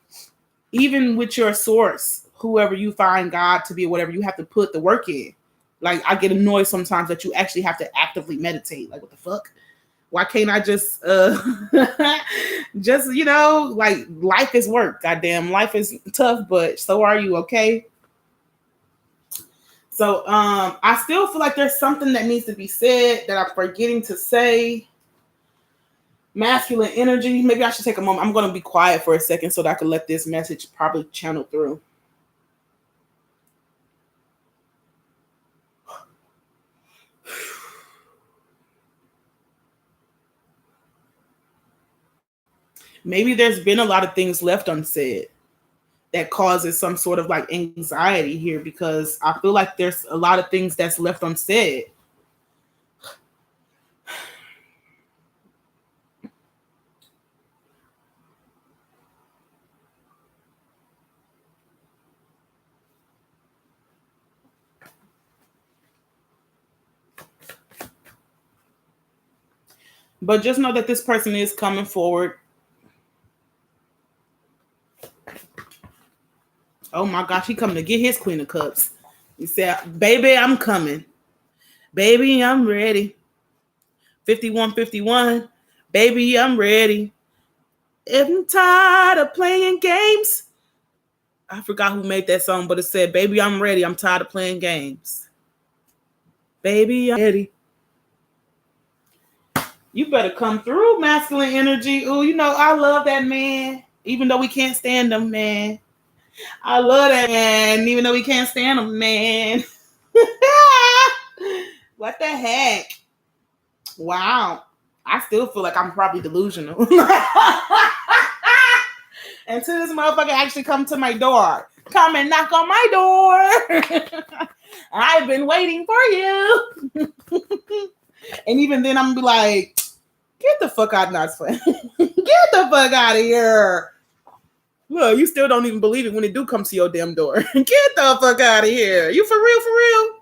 even with your source, whoever you find God to be, whatever, you have to put the work in. Like, I get annoyed sometimes that you actually have to actively meditate. Like, what the fuck? Why can't I just, just, you know, like, life is work. Goddamn, life is tough, but so are you, okay? So, I still feel like there's something that needs to be said that I'm forgetting to say. Masculine energy. Maybe I should take a moment. I'm going to be quiet for a second so that I can let this message probably channel through. Maybe there's been a lot of things left unsaid that causes some sort of like anxiety here, because I feel like there's a lot of things that's left unsaid. But just know that this person is coming forward. Oh my gosh, he coming to get his Queen of Cups. He said, baby, I'm coming. Baby, I'm ready. 5151. Baby, I'm ready. I'm tired of playing games. I forgot who made that song, but it said, baby, I'm ready. I'm tired of playing games. Baby, I'm ready. You better come through, masculine energy. Ooh, you know, I love that man. Even though we can't stand him, man. I love that man. Even though we can't stand him, man. What the heck? Wow. I still feel like I'm probably delusional. Until this motherfucker actually come to my door. Come and knock on my door. I've been waiting for you. And even then, I'm gonna be like, get the fuck out, not Get the fuck out of here. Look, you still don't even believe it when it do come to your damn door. Get the fuck out of here. You for real, for real?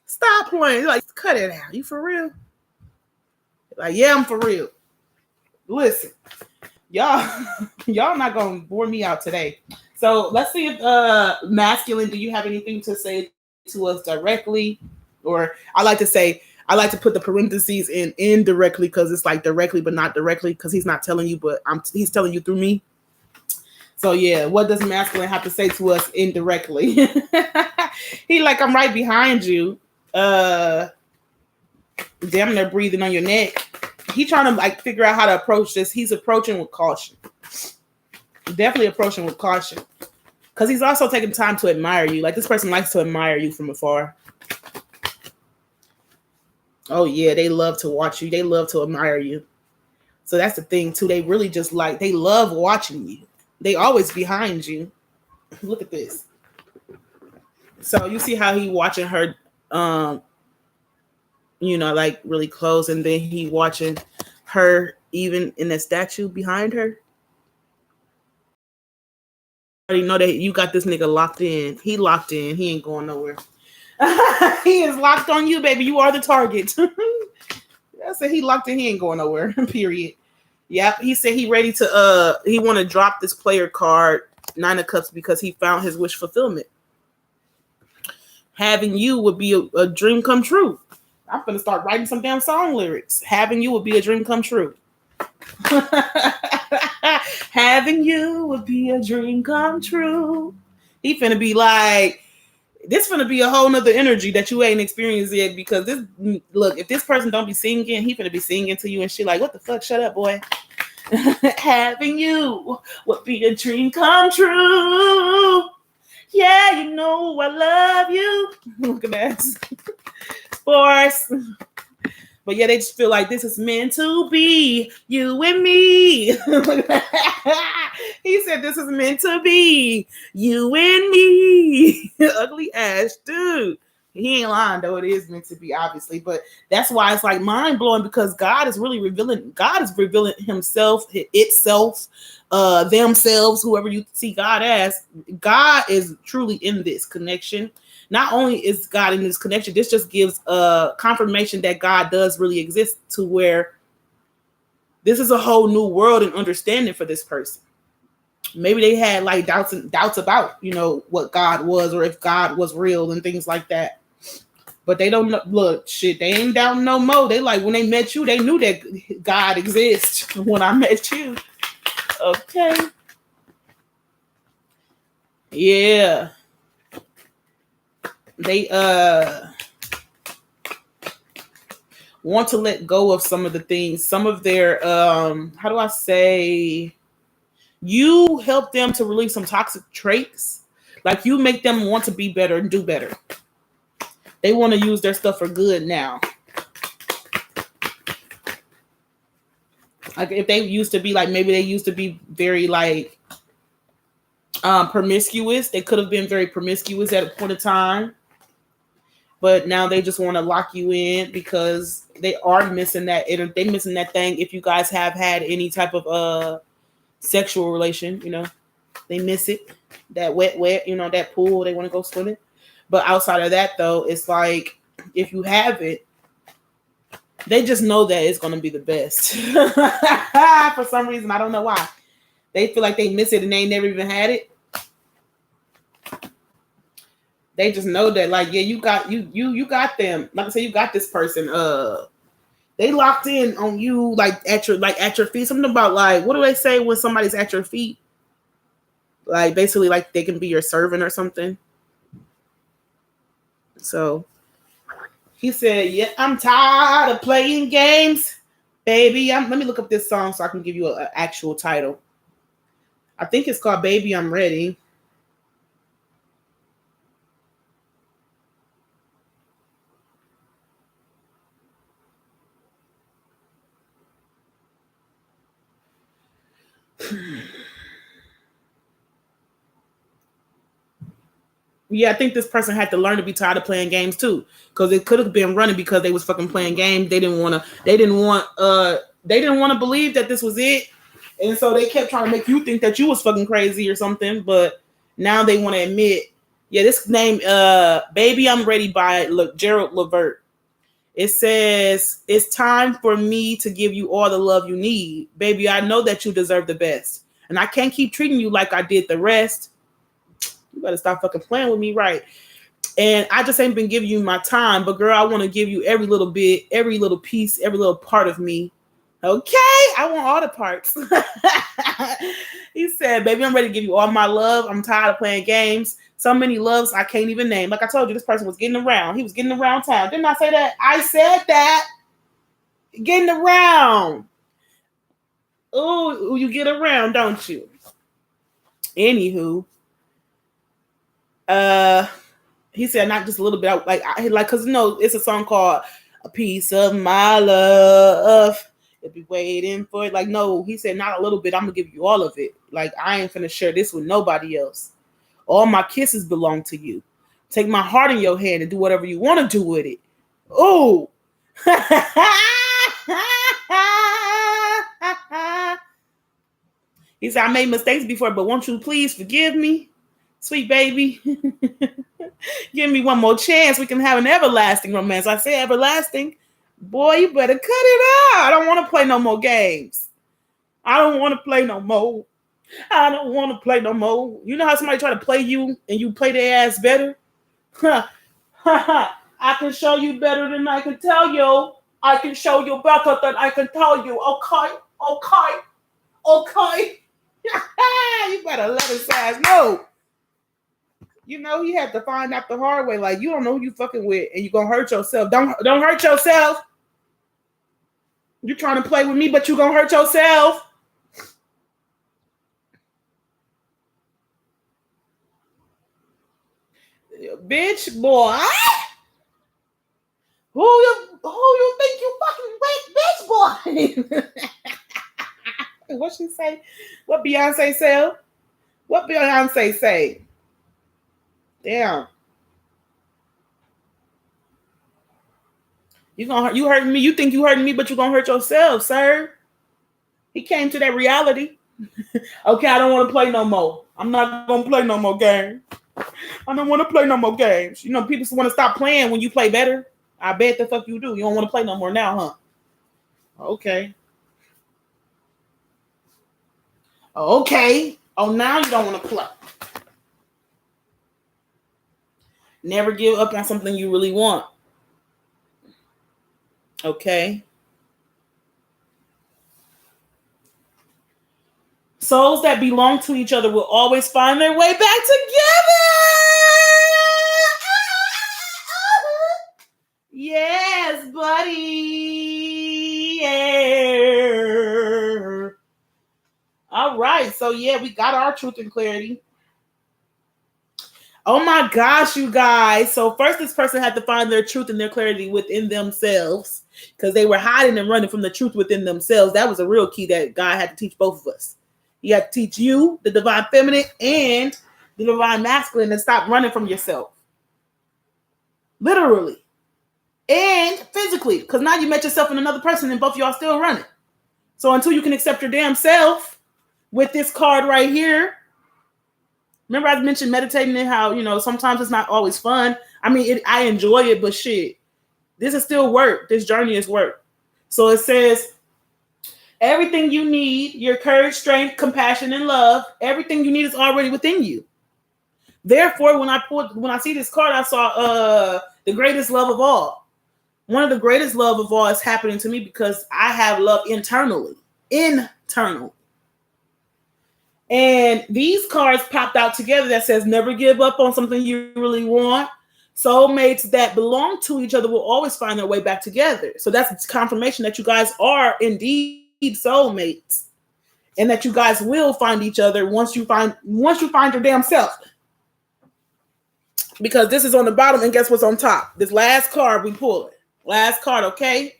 Stop playing. Like, cut it out. You for real? Like, yeah, I'm for real. Listen, y'all not gonna bore me out today. So let's see if masculine, do you have anything to say to us directly? Or I like to put the parentheses in indirectly, because it's like directly but not directly, because he's not telling you, but he's telling you through me. So yeah, what does masculine have to say to us indirectly? He like, I'm right behind you. Damn near breathing on your neck. He trying to like figure out how to approach this. He's approaching with caution. Definitely approaching with caution. Because he's also taking time to admire you. Like, this person likes to admire you from afar. Oh yeah, they love to watch you. They love to admire you. So that's the thing too. They really just like, they love watching you. They always behind you. Look at this. So you see how he watching her, you know, like really close, and then he watching her even in the statue behind her. I already know that you got this nigga locked in. He locked in. He ain't going nowhere. He is locked on you, baby. You are the target. I said he locked in. He ain't going nowhere. Period. Yep. He said he ready to he want to drop this player card, 9 of Cups, because he found his wish fulfillment. Having you would be a dream come true. I'm gonna start writing some damn song lyrics. Having you would be a dream come true. Having you would be a dream come true. He finna be like, this finna be a whole nother energy that you ain't experienced yet, because this, look, if this person don't be singing, he finna be singing to you and shit like, what the fuck, shut up, boy. Having you would be a dream come true. Yeah, you know I love you. Look at that. Force. But yeah, they just feel like this is meant to be, you and me. He said this is meant to be, you and me. Ugly ass dude. He ain't lying though. It is meant to be, obviously. But that's why it's like mind blowing, because God is really revealing. God is revealing himself, itself, themselves, whoever you see God as. God is truly in this connection. Not only is God in this connection, this just gives confirmation that God does really exist, to where this is a whole new world and understanding for this person. Maybe they had like doubts about, you know, what God was, or if God was real and things like that. But they don't know, look, shit, they ain't doubting no more. They like, when they met you, they knew that God exists when I met you. Okay. Yeah. They want to let go of some of the things, some of their how do I say, you help them to release some toxic traits. Like, you make them want to be better and do better. They want to use their stuff for good now. Like, if they used to be like, maybe they used to be very like promiscuous. They could have been very promiscuous at a point of time. But now they just want to lock you in because they are missing that. They're missing that thing. If you guys have had any type of sexual relation, you know, they miss it. That wet, you know, that pool, they want to go swimming. But outside of that, though, it's like, if you have it, they just know that it's going to be the best. For some reason, I don't know why. They feel like they miss it and they never even had it. They just know that, like, yeah, you got them. Like I said, you got this person They locked in on you at your feet. Something about what do they say when somebody's at your feet? Like basically like they can be your servant or something. So he said, "Yeah, I'm tired of playing games, baby." Let me look up this song so I can give you an actual title. I think it's called "Baby, I'm Ready." Yeah, I think this person had to learn to be tired of playing games too, because it could have been running because they was fucking playing games. They didn't want to believe that this was it, and so they kept trying to make you think that you was fucking crazy or something. But now they want to admit, yeah, this name, "Baby I'm Ready" by Gerald Levert. It says, "It's time for me to give you all the love you need, baby. I know that you deserve the best, and I can't keep treating you like I did the rest. You better stop fucking playing with me, right? And I just ain't been giving you my time, but girl, I want to give you every little bit, every little piece, every little part of me. Okay, I want all the parts." He said, "Baby, I'm ready to give you all my love. I'm tired of playing games. So many loves I can't even name." Like I told you, this person was getting around. He was getting around town. Didn't I say that? I said that. Getting around. Oh, you get around, don't you? Anywho, he said not just a little bit. Cause it's a song called "A Piece of My Love." It'll be waiting for it. Like, no, he said not a little bit. I'm gonna give you all of it. Like, I ain't finna share this with nobody else. All my kisses belong to you. Take my heart in your hand and do whatever you want to do with it. Oh. He said, "I made mistakes before, but won't you please forgive me? Sweet baby. Give me one more chance. We can have an everlasting romance." I say everlasting. Boy, you better cut it out. I don't want to play no more games. I don't want to play no more. I don't want to play no more. You know how somebody try to play you and you play their ass better? I can show you better than I can tell you. I can show you better than I can tell you. Okay. You better let his ass know. You have to find out the hard way. Like, you don't know who you fucking with, and you're gonna hurt yourself. Don't hurt yourself. You're trying to play with me, but you're gonna hurt yourself. Bitch, boy. Who you think you fucking with, bitch, boy? What she say? What Beyonce say? What Beyonce say? Damn. You hurting me. You think you hurting me, but you're gonna hurt yourself, sir. He came to that reality. Okay, I don't want to play no more. I'm not gonna play no more games. I don't want to play no more games. People want to stop playing when you play better. I bet the fuck you do. You don't want to play no more now, huh? Okay. Okay. Oh, now you don't want to play. Never give up on something you really want. Okay. Souls that belong to each other will always find their way back together. Yes, buddy. Yeah. All right. So, yeah, we got our truth and clarity. Oh my gosh, you guys. So first this person had to find their truth and their clarity within themselves, because they were hiding and running from the truth within themselves. That was a real key that God had to teach both of us. He had to teach you, the divine feminine, and the divine masculine, to stop running from yourself. Literally. And physically. Because now you met yourself and another person and both of y'all still running. So until you can accept your damn self with this card right here. Remember I mentioned meditating and how, sometimes it's not always fun. I mean, I enjoy it, but shit, this is still work. This journey is work. So it says, everything you need, your courage, strength, compassion, and love, everything you need is already within you. Therefore, when I see this card, I saw the greatest love of all. One of the greatest love of all is happening to me because I have love internally. Internal. And these cards popped out together that says never give up on something you really want. Soulmates that belong to each other will always find their way back together. So that's confirmation that you guys are indeed soulmates. And that you guys will find each other once you find your damn self. Because this is on the bottom and guess what's on top? This last card we pull it. Last card, okay?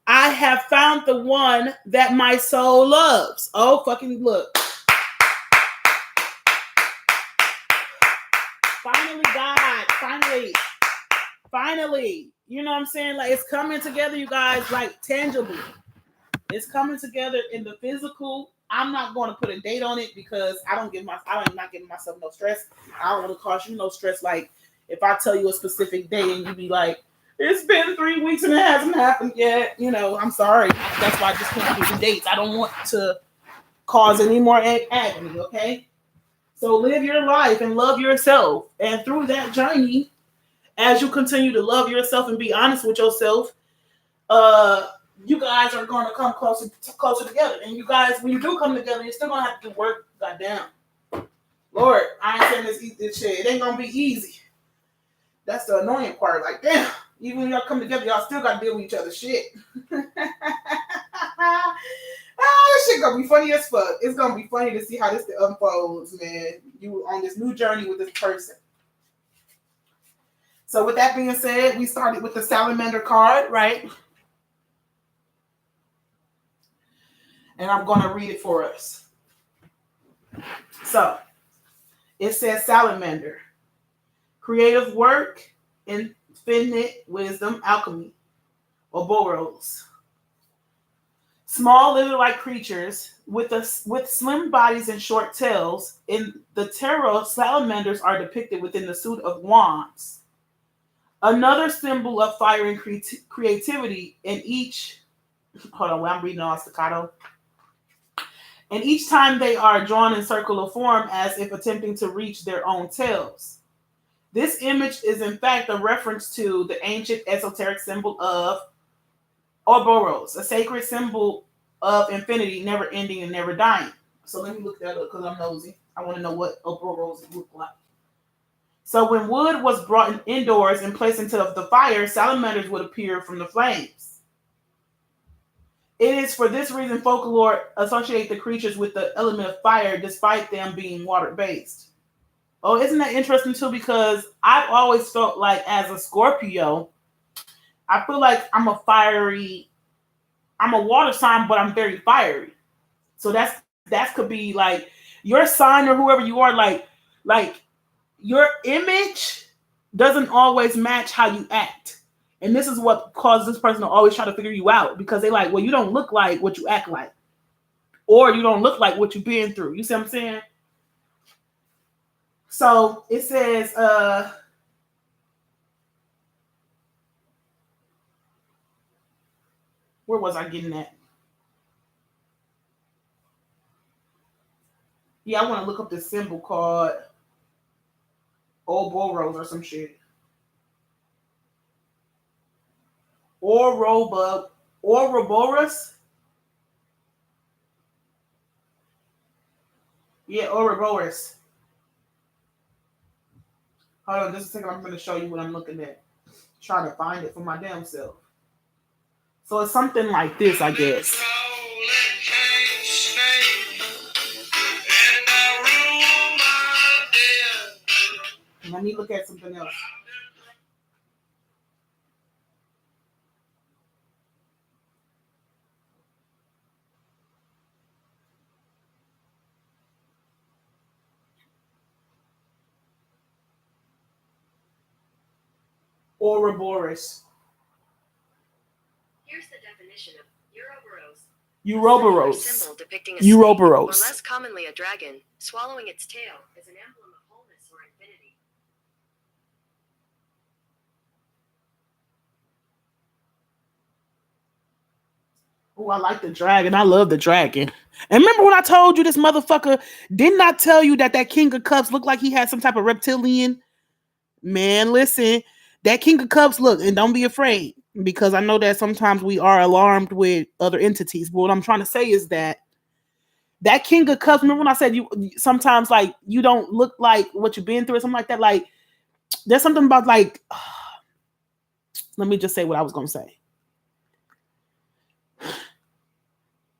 I have found the one that my soul loves. Oh, fucking look. Finally, God. Finally. You know what I'm saying? Like, it's coming together, you guys, like, tangibly. It's coming together in the physical. I'm not going to put a date on it because I'm not giving myself no stress. I don't want to cause you no stress. Like, if I tell you a specific day and you be like, it's been 3 weeks and it hasn't happened yet, you know, I'm sorry. That's why I just can't give you dates. I don't want to cause any more agony, okay? So live your life and love yourself. And through that journey, as you continue to love yourself and be honest with yourself, you guys are going to come closer together. And you guys, when you do come together, you're still going to have to do work. Goddamn. Lord, I ain't saying this shit. It ain't going to be easy. That's the annoying part. Like, damn. Even when y'all come together, y'all still got to deal with each other's shit. This shit going to be funny as fuck. It's going to be funny to see how this unfolds, man. You on this new journey with this person. So with that being said, we started with the salamander card, right? And I'm going to read it for us. So, it says salamander. Creative work, infinite wisdom, alchemy, Ouroboros. Small lizard-like creatures with slim bodies and short tails. In the tarot, salamanders are depicted within the suit of wands. Another symbol of fire and creativity in each... Hold on, I'm reading all staccato. And each time they are drawn in circular form as if attempting to reach their own tails. This image is in fact a reference to the ancient esoteric symbol of Ouroboros, a sacred symbol of infinity, never ending and never dying. So let me look that up because I'm nosy. I want to know what Ouroboros look like. So when wood was brought indoors and placed into the fire, salamanders would appear from the flames. It is for this reason folklore associate the creatures with the element of fire despite them being water-based. Oh, isn't that interesting too? Because I've always felt like as a Scorpio, I feel like I'm a water sign, but I'm very fiery. So that could be like your sign or whoever you are, like your image doesn't always match how you act. And this is what causes this person to always try to figure you out because they like, well, you don't look like what you act like. Or you don't look like what you've been through. You see what I'm saying? So it says, where was I getting at? Yeah, I want to look up this symbol called Ouroboros or some shit. Ouroboros? Yeah, Ouroboros. Hold on just a second. I'm going to show you what I'm looking at. Trying to find it for my damn self. So it's something like this, I guess. Let me look at something else. Ouroboros. Here's the definition of Ouroboros. Ouroboros. Symbol depicting a snake, or less commonly a dragon, swallowing its tail as an emblem of wholeness or infinity. Oh, I like the dragon. I love the dragon. And remember when I told you this motherfucker, didn't I tell you that King of Cups looked like he had some type of reptilian? Man, listen, that King of Cups, look, and don't be afraid. because I know that sometimes we are alarmed with other entities. But what I'm trying to say is that King of Cups. Remember when I said you sometimes like you don't look like what you've been through or something like that. Like there's something about like. Let me just say what I was gonna say.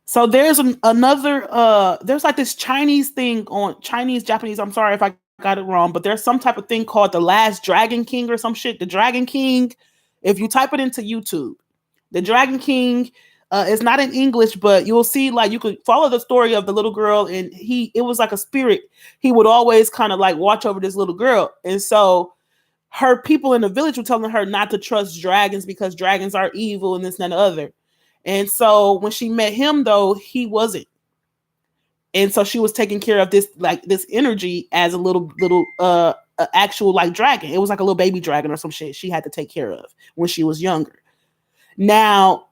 So there's another there's like this Chinese thing on Chinese Japanese. I'm sorry if I got it wrong, but there's some type of thing called the Last Dragon King or some shit. The Dragon King. If you type it into YouTube, the Dragon King. It's not in English, but you'll see like you could follow the story of the little girl, and it was like a spirit. He would always kind of like watch over this little girl, and so her people in the village were telling her not to trust dragons because dragons are evil and this and the other. And so when she met him, though, he wasn't. And so she was taking care of this energy as a little actual like dragon. It was like a little baby dragon or some shit she had to take care of when she was younger. Now,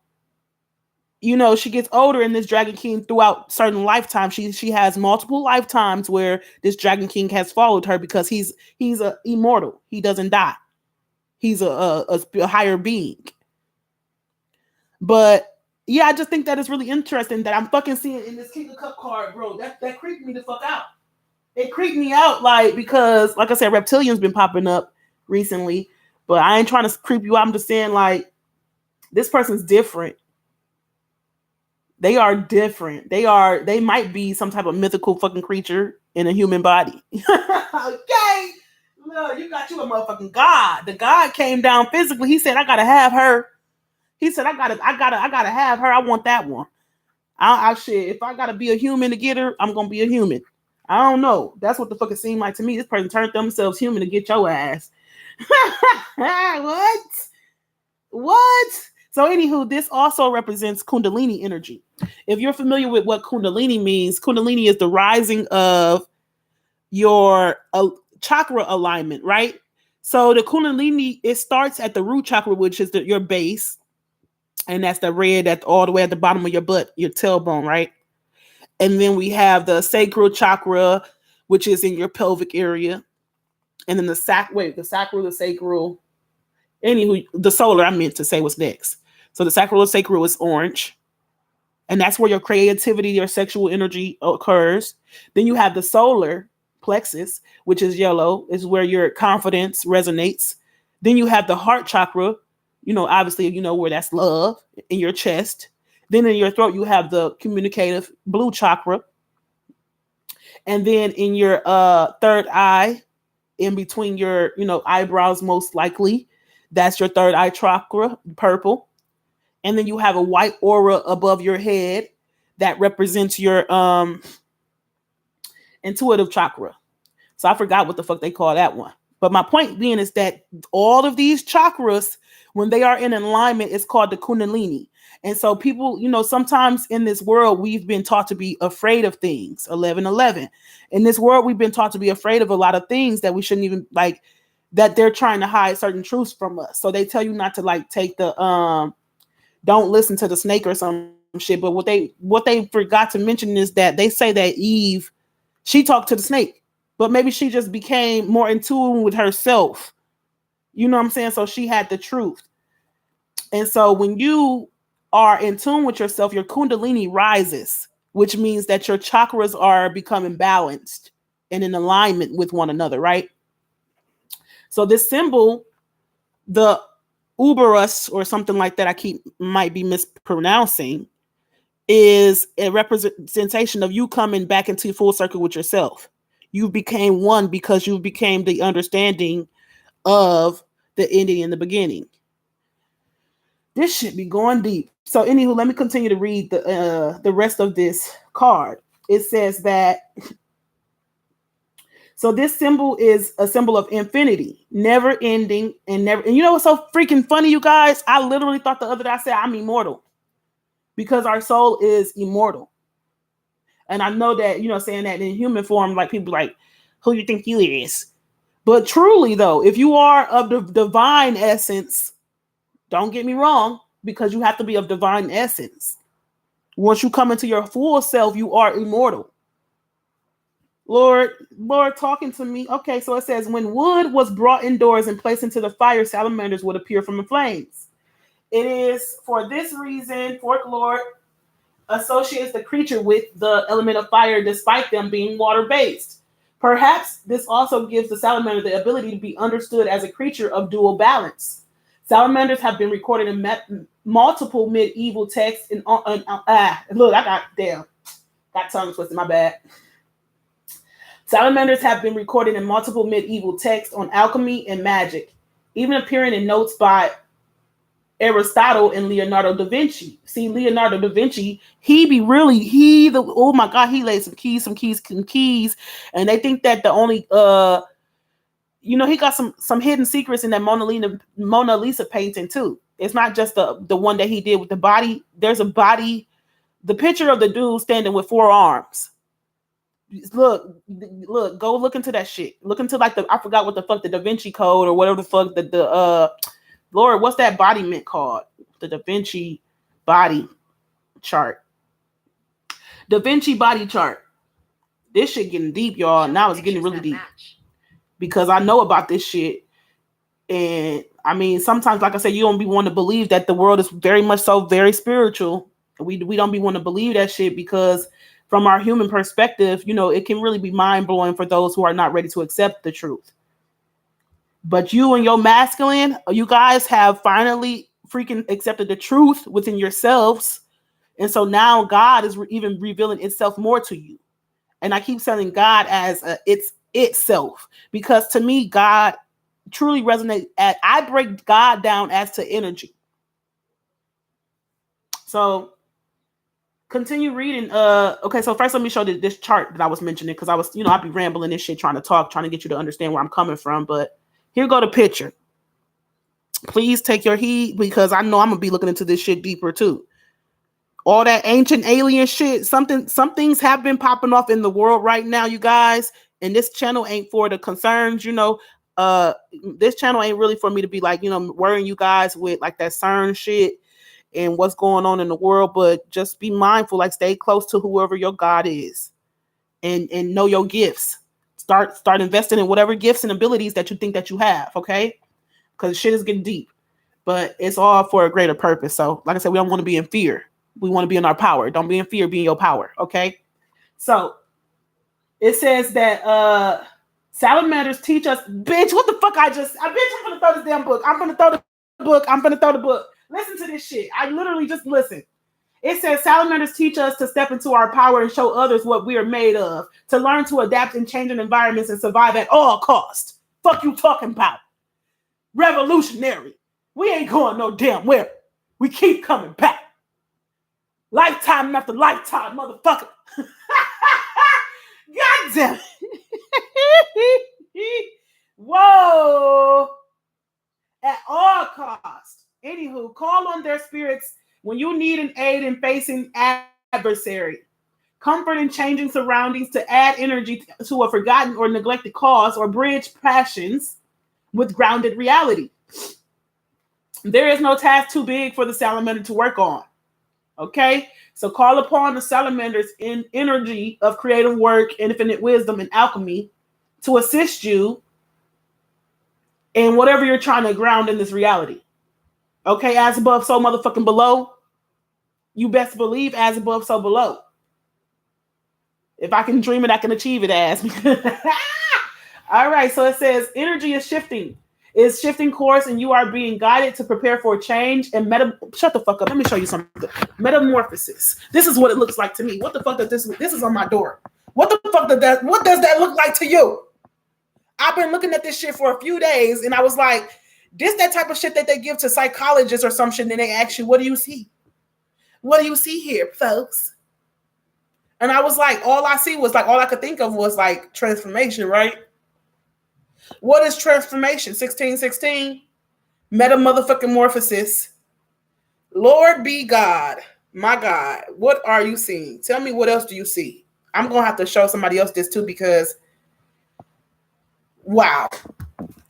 she gets older, and this Dragon King throughout certain lifetimes, she has multiple lifetimes where this Dragon King has followed her because he's a immortal. He doesn't die. He's a higher being. But yeah, I just think that is really interesting that I'm fucking seeing in this King of Cup card, bro. That creeped me the fuck out. It creeped me out, like, because, like I said, reptilian's been popping up recently, but I ain't trying to creep you out. I'm just saying, like, this person's different. They are different. They might be some type of mythical fucking creature in a human body. Okay. Look, you got you a motherfucking god. The god came down physically. He said, I gotta have her. He said, I gotta have her. I want that one. I shit. If I gotta be a human to get her, I'm gonna be a human. I don't know. That's what the fuck it seemed like to me. This person turned themselves human to get your ass. What? So anywho, this also represents Kundalini energy. If you're familiar with what Kundalini means, Kundalini is the rising of your chakra alignment, right? So the Kundalini, it starts at the root chakra, which is your base. And that's the red that's all the way at the bottom of your butt, your tailbone, right? And then we have the sacral chakra, which is in your pelvic area. And then the sacral, the sacral. Anywho, the solar, I meant to say, was next. So the sacral is orange. And that's where your creativity, your sexual energy occurs. Then you have the solar plexus, which is yellow, is where your confidence resonates. Then you have the heart chakra, obviously, where that's love in your chest. Then in your throat, you have the communicative blue chakra. And then in your third eye, in between your, eyebrows, most likely, that's your third eye chakra, purple. And then you have a white aura above your head that represents your intuitive chakra. So I forgot what the fuck they call that one. But my point being is that all of these chakras, when they are in alignment, it's called the Kundalini. And so people, sometimes in this world, we've been taught to be afraid of things. 11:11. In this world, we've been taught to be afraid of a lot of things that we shouldn't even like, that they're trying to hide certain truths from us. So they tell you not to like take the don't listen to the snake or some shit. But what they forgot to mention is that they say that Eve, she talked to the snake, but maybe she just became more in tune with herself. You know what I'm saying? So she had the truth. And so when you are in tune with yourself, your Kundalini rises, which means that your chakras are becoming balanced and in alignment with one another, right? So this symbol, the Uberus or something like that, might be mispronouncing, is a representation of you coming back into full circle with yourself. You became one because you became the understanding of the ending and the beginning. This should be going deep. So anywho, let me continue to read the rest of this card. It says that, so this symbol is a symbol of infinity, never ending and never. And you know what's so freaking funny, you guys? I literally thought the other day I said I'm immortal because our soul is immortal. And I know that, saying that in human form, like people like, who you think you is? But truly though, if you are of the divine essence, don't get me wrong, because you have to be of divine essence. Once you come into your full self, you are immortal. Lord, talking to me. Okay, so it says, when wood was brought indoors and placed into the fire, salamanders would appear from the flames. It is for this reason, folklore associates the creature with the element of fire despite them being water-based. Perhaps this also gives the salamander the ability to be understood as a creature of dual balance. Salamanders have been recorded in multiple medieval texts. Look, I got tongue twisted, my bad. Salamanders have been recorded in multiple medieval texts on alchemy and magic, even appearing in notes by Aristotle and Leonardo da Vinci. See, Leonardo da Vinci, oh my God, he laid some keys, and they think that the only he got some hidden secrets in that Mona Lisa painting too. It's not just the one that he did with the body. There's a body, the picture of the dude standing with 4 arms. Look, go look into that shit. Look into I forgot what the fuck, the Da Vinci Code or whatever the fuck Lord, what's that body meant called? The Da Vinci body chart. Da Vinci body chart. This shit getting deep, y'all. Now it's getting really deep. Because I know about this shit. And I mean, sometimes, like I said, you don't be wanting to believe that the world is very much so very spiritual. We don't be wanting to believe that shit because from our human perspective, it can really be mind-blowing for those who are not ready to accept the truth. But you and your masculine, you guys have finally freaking accepted the truth within yourselves. And so now God is even revealing itself more to you. And I keep saying God as it's itself, because to me, God truly resonates I break God down as to energy. So continue reading. Okay, so first let me show this chart that I was mentioning, because I was, I be rambling this shit, trying to get you to understand where I'm coming from. But here go the picture. Please take your heed, because I know I'm gonna be looking into this shit deeper too. All that ancient alien shit, some things have been popping off in the world right now, you guys. And this channel ain't for the concerns, this channel ain't really for me to be like, worrying you guys with like that CERN shit and what's going on in the world. But just be mindful, like stay close to whoever your God is, and know your gifts. Start investing in whatever gifts and abilities that you think that you have, okay? Because shit is getting deep, but it's all for a greater purpose. So, like I said, we don't want to be in fear. We want to be in our power. Don't be in fear, be in your power, okay? So, it says that salamanders teach us, bitch, what the fuck I'm gonna throw this damn book. I'm gonna throw the book. Listen to this shit. I literally just listen. It says salamanders teach us to step into our power and show others what we are made of, to learn to adapt in changing environments and survive at all costs. Fuck you talking about? Revolutionary. We ain't going no damn where. We keep coming back. Lifetime after lifetime, motherfucker. God damn it. Whoa. At all costs. Anywho, call on their spirits when you need an aid in facing adversary. Comfort in changing surroundings, to add energy to a forgotten or neglected cause, or bridge passions with grounded reality. There is no task too big for the salamander to work on. Okay? So call upon the salamanders in energy of creative work, infinite wisdom, and alchemy to assist you in whatever you're trying to ground in this reality. Okay? As above, so motherfucking below. You best believe as above, so below. If I can dream it, I can achieve it, ass. All right, so it says energy is shifting. It's shifting course, and you are being guided to prepare for change and shut the fuck up. Let me show you something. Metamorphosis. This is what it looks like to me. What the fuck does this is on my door. What the fuck what does that look like to you? I've been looking at this shit for a few days, and I was like, this that type of shit that they give to psychologists or some shit, and they ask you, what do you see? What do you see here, folks? And I was like, all I could think of was like transformation, right? What is transformation? 1616. Meta motherfucking morphosis. Lord be God. My God. What are you seeing? Tell me, what else do you see? I'm going to have to show somebody else this too, because wow.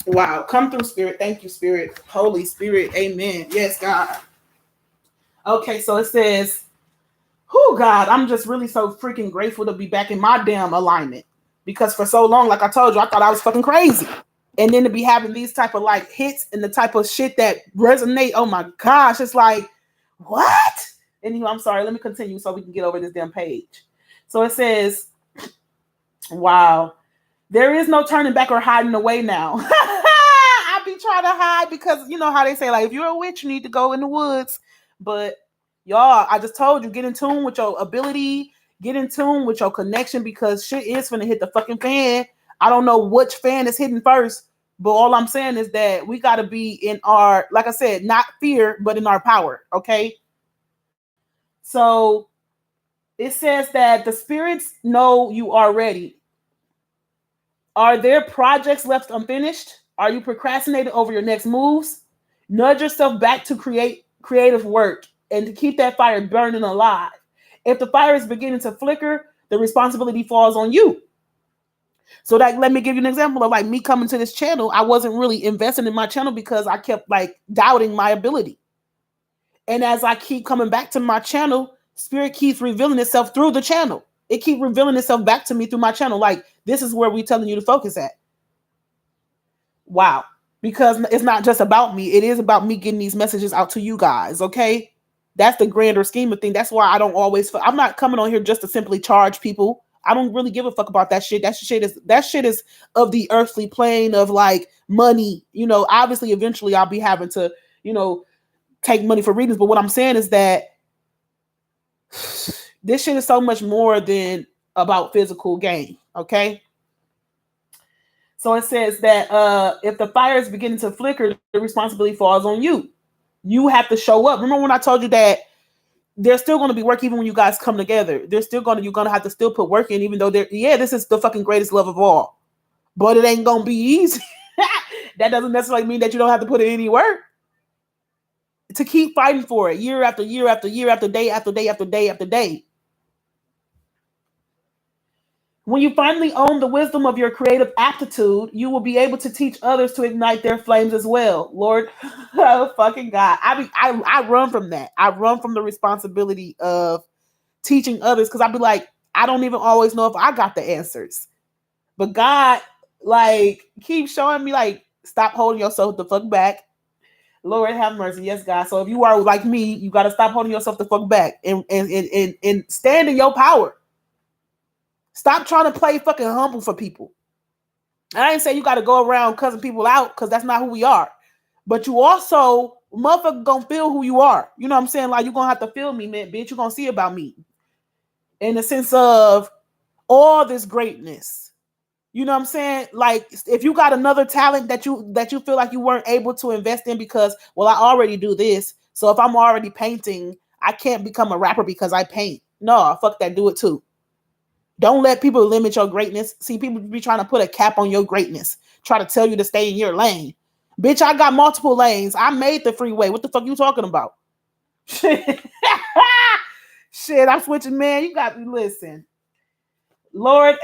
Wow. Come through, Spirit. Thank you, Spirit. Holy Spirit. Amen. Yes, God. Okay, so it says, oh God, I'm just really so freaking grateful to be back in my damn alignment. Because for so long, like I told you, I thought I was fucking crazy. And then to be having these type of like hits and the type of shit that resonate. Oh my gosh, it's like, what? Anyway, I'm sorry. Let me continue so we can get over this damn page. So it says, wow, there is no turning back or hiding away now. I be trying to hide because you know how they say, like, if you're a witch, you need to go in the woods. But y'all, I just told you, get in tune with your ability, get in tune with your connection because shit is finna hit the fucking fan. I don't know which fan is hitting first, but all I'm saying is that we got to be in our, like I said, not fear, but in our power. Okay. So it says that the spirits know you are ready. Are there projects left unfinished? Are you procrastinating over your next moves? Nudge yourself back to create creative work and to keep that fire burning alive. If the fire is beginning to flicker, the responsibility falls on you. So that, let me give you an example of like me coming to this channel. I wasn't really investing in my channel because I kept like doubting my ability. And as I keep coming back to my channel, spirit keeps revealing itself through the channel. It keeps revealing itself back to me through my channel. Like, this is where we're telling you to focus at. Wow. Because it's not just about me. It is about me getting these messages out to you guys. Okay. That's the grander scheme of thing. That's why I don't always, I'm not coming on here just to simply charge people. I don't really give a fuck about that shit. That shit is of the earthly plane of like money. You know, obviously eventually I'll be having to, you know, take money for readings. But what I'm saying is that this shit is so much more than about physical gain. Okay. So it says that if the fire is beginning to flicker, the responsibility falls on you. You have to show up. Remember when I told you that there's still going to be work even when you guys come together. You're going to have to still put work in, even though this is the fucking greatest love of all. But it ain't going to be easy. That doesn't necessarily mean that you don't have to put in any work. To keep fighting for it year after year after year after day after day after day after day. When you finally own the wisdom of your creative aptitude, you will be able to teach others to ignite their flames as well. Lord, oh fucking God. I run from that. I run from the responsibility of teaching others because I'd be like, I don't even always know if I got the answers. But God, like, keeps showing me, like, stop holding yourself the fuck back. Lord have mercy. Yes, God. So if you are like me, you got to stop holding yourself the fuck back and stand in your power. Stop trying to play fucking humble for people. I ain't say you got to go around cussing people out because that's not who we are. But you also, motherfucker, gonna feel who you are. You know what I'm saying? Like, you're gonna have to feel me, man, bitch. You're gonna see about me. In the sense of all this greatness. You know what I'm saying? Like, if you got another talent that you feel like you weren't able to invest in because, well, I already do this. So if I'm already painting, I can't become a rapper because I paint. No, fuck that. Do it too. Don't let people limit your greatness. See, people be trying to put a cap on your greatness. Try to tell you to stay in your lane. Bitch, I got multiple lanes. I made the freeway. What the fuck you talking about? Shit, I'm switching, man. You got me. Listen. Lord,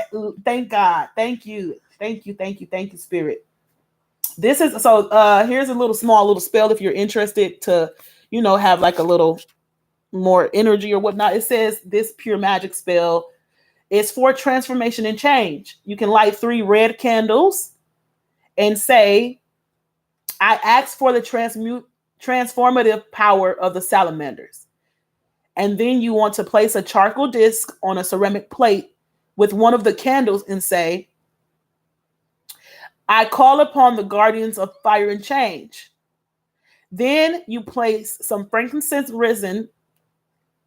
thank God. Thank you. Thank you. Thank you. Thank you, Spirit. This is so here's a little spell if you're interested to, you know, have like a little more energy or whatnot. It says this pure magic spell is for transformation and change. You can light 3 red candles and say, I ask for the transformative power of the salamanders. And then you want to place a charcoal disc on a ceramic plate with one of the candles and say, I call upon the guardians of fire and change. Then you place some frankincense resin.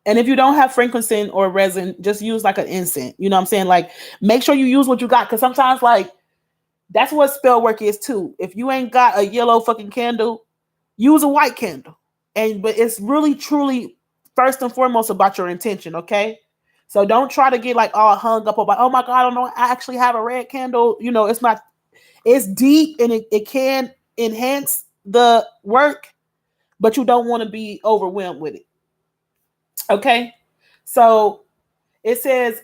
And if you don't have frankincense or resin, just use like an incense. You know what I'm saying? Like, make sure you use what you got. Because sometimes, like, that's what spell work is too. If you ain't got a yellow fucking candle, use a white candle. But it's really, truly, first and foremost about your intention, okay? So don't try to get like all hung up about, oh my God, I don't know, I actually have a red candle. You know, it's deep and it can enhance the work, but you don't want to be overwhelmed with it. Okay, so it says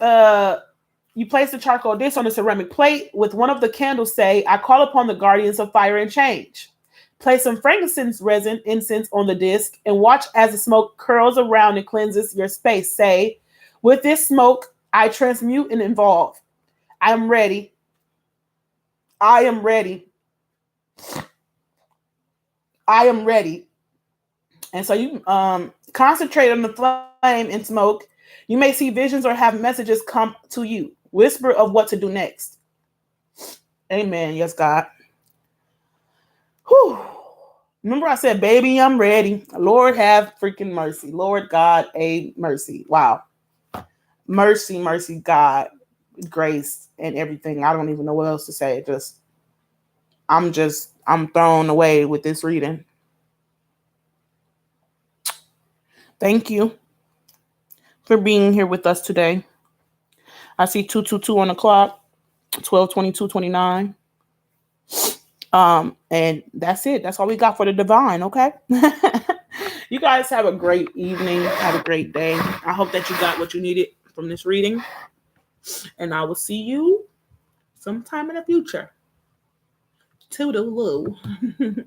you place the charcoal disc on a ceramic plate with one of the candles. Say, I call upon the guardians of fire and change. Place some frankincense resin incense on the disc and watch as the smoke curls around and cleanses your space. Say, with this smoke, I transmute and evolve. I am ready. I am ready. I am ready. And so you concentrate on the flame and smoke. You may see visions or have messages come to you. Whisper of what to do next. Amen. Yes, God. Whew. Remember I said, baby, I'm ready. Lord have freaking mercy. Lord God, a mercy. Wow. Mercy, mercy, God, grace, and everything. I don't even know what else to say. I'm thrown away with this reading. Thank you for being here with us today. I see 222 on the clock, 12:22:29. And that's it. That's all we got for the divine, okay? You guys have a great evening. Have a great day. I hope that you got what you needed from this reading. And I will see you sometime in the future. Toodaloo.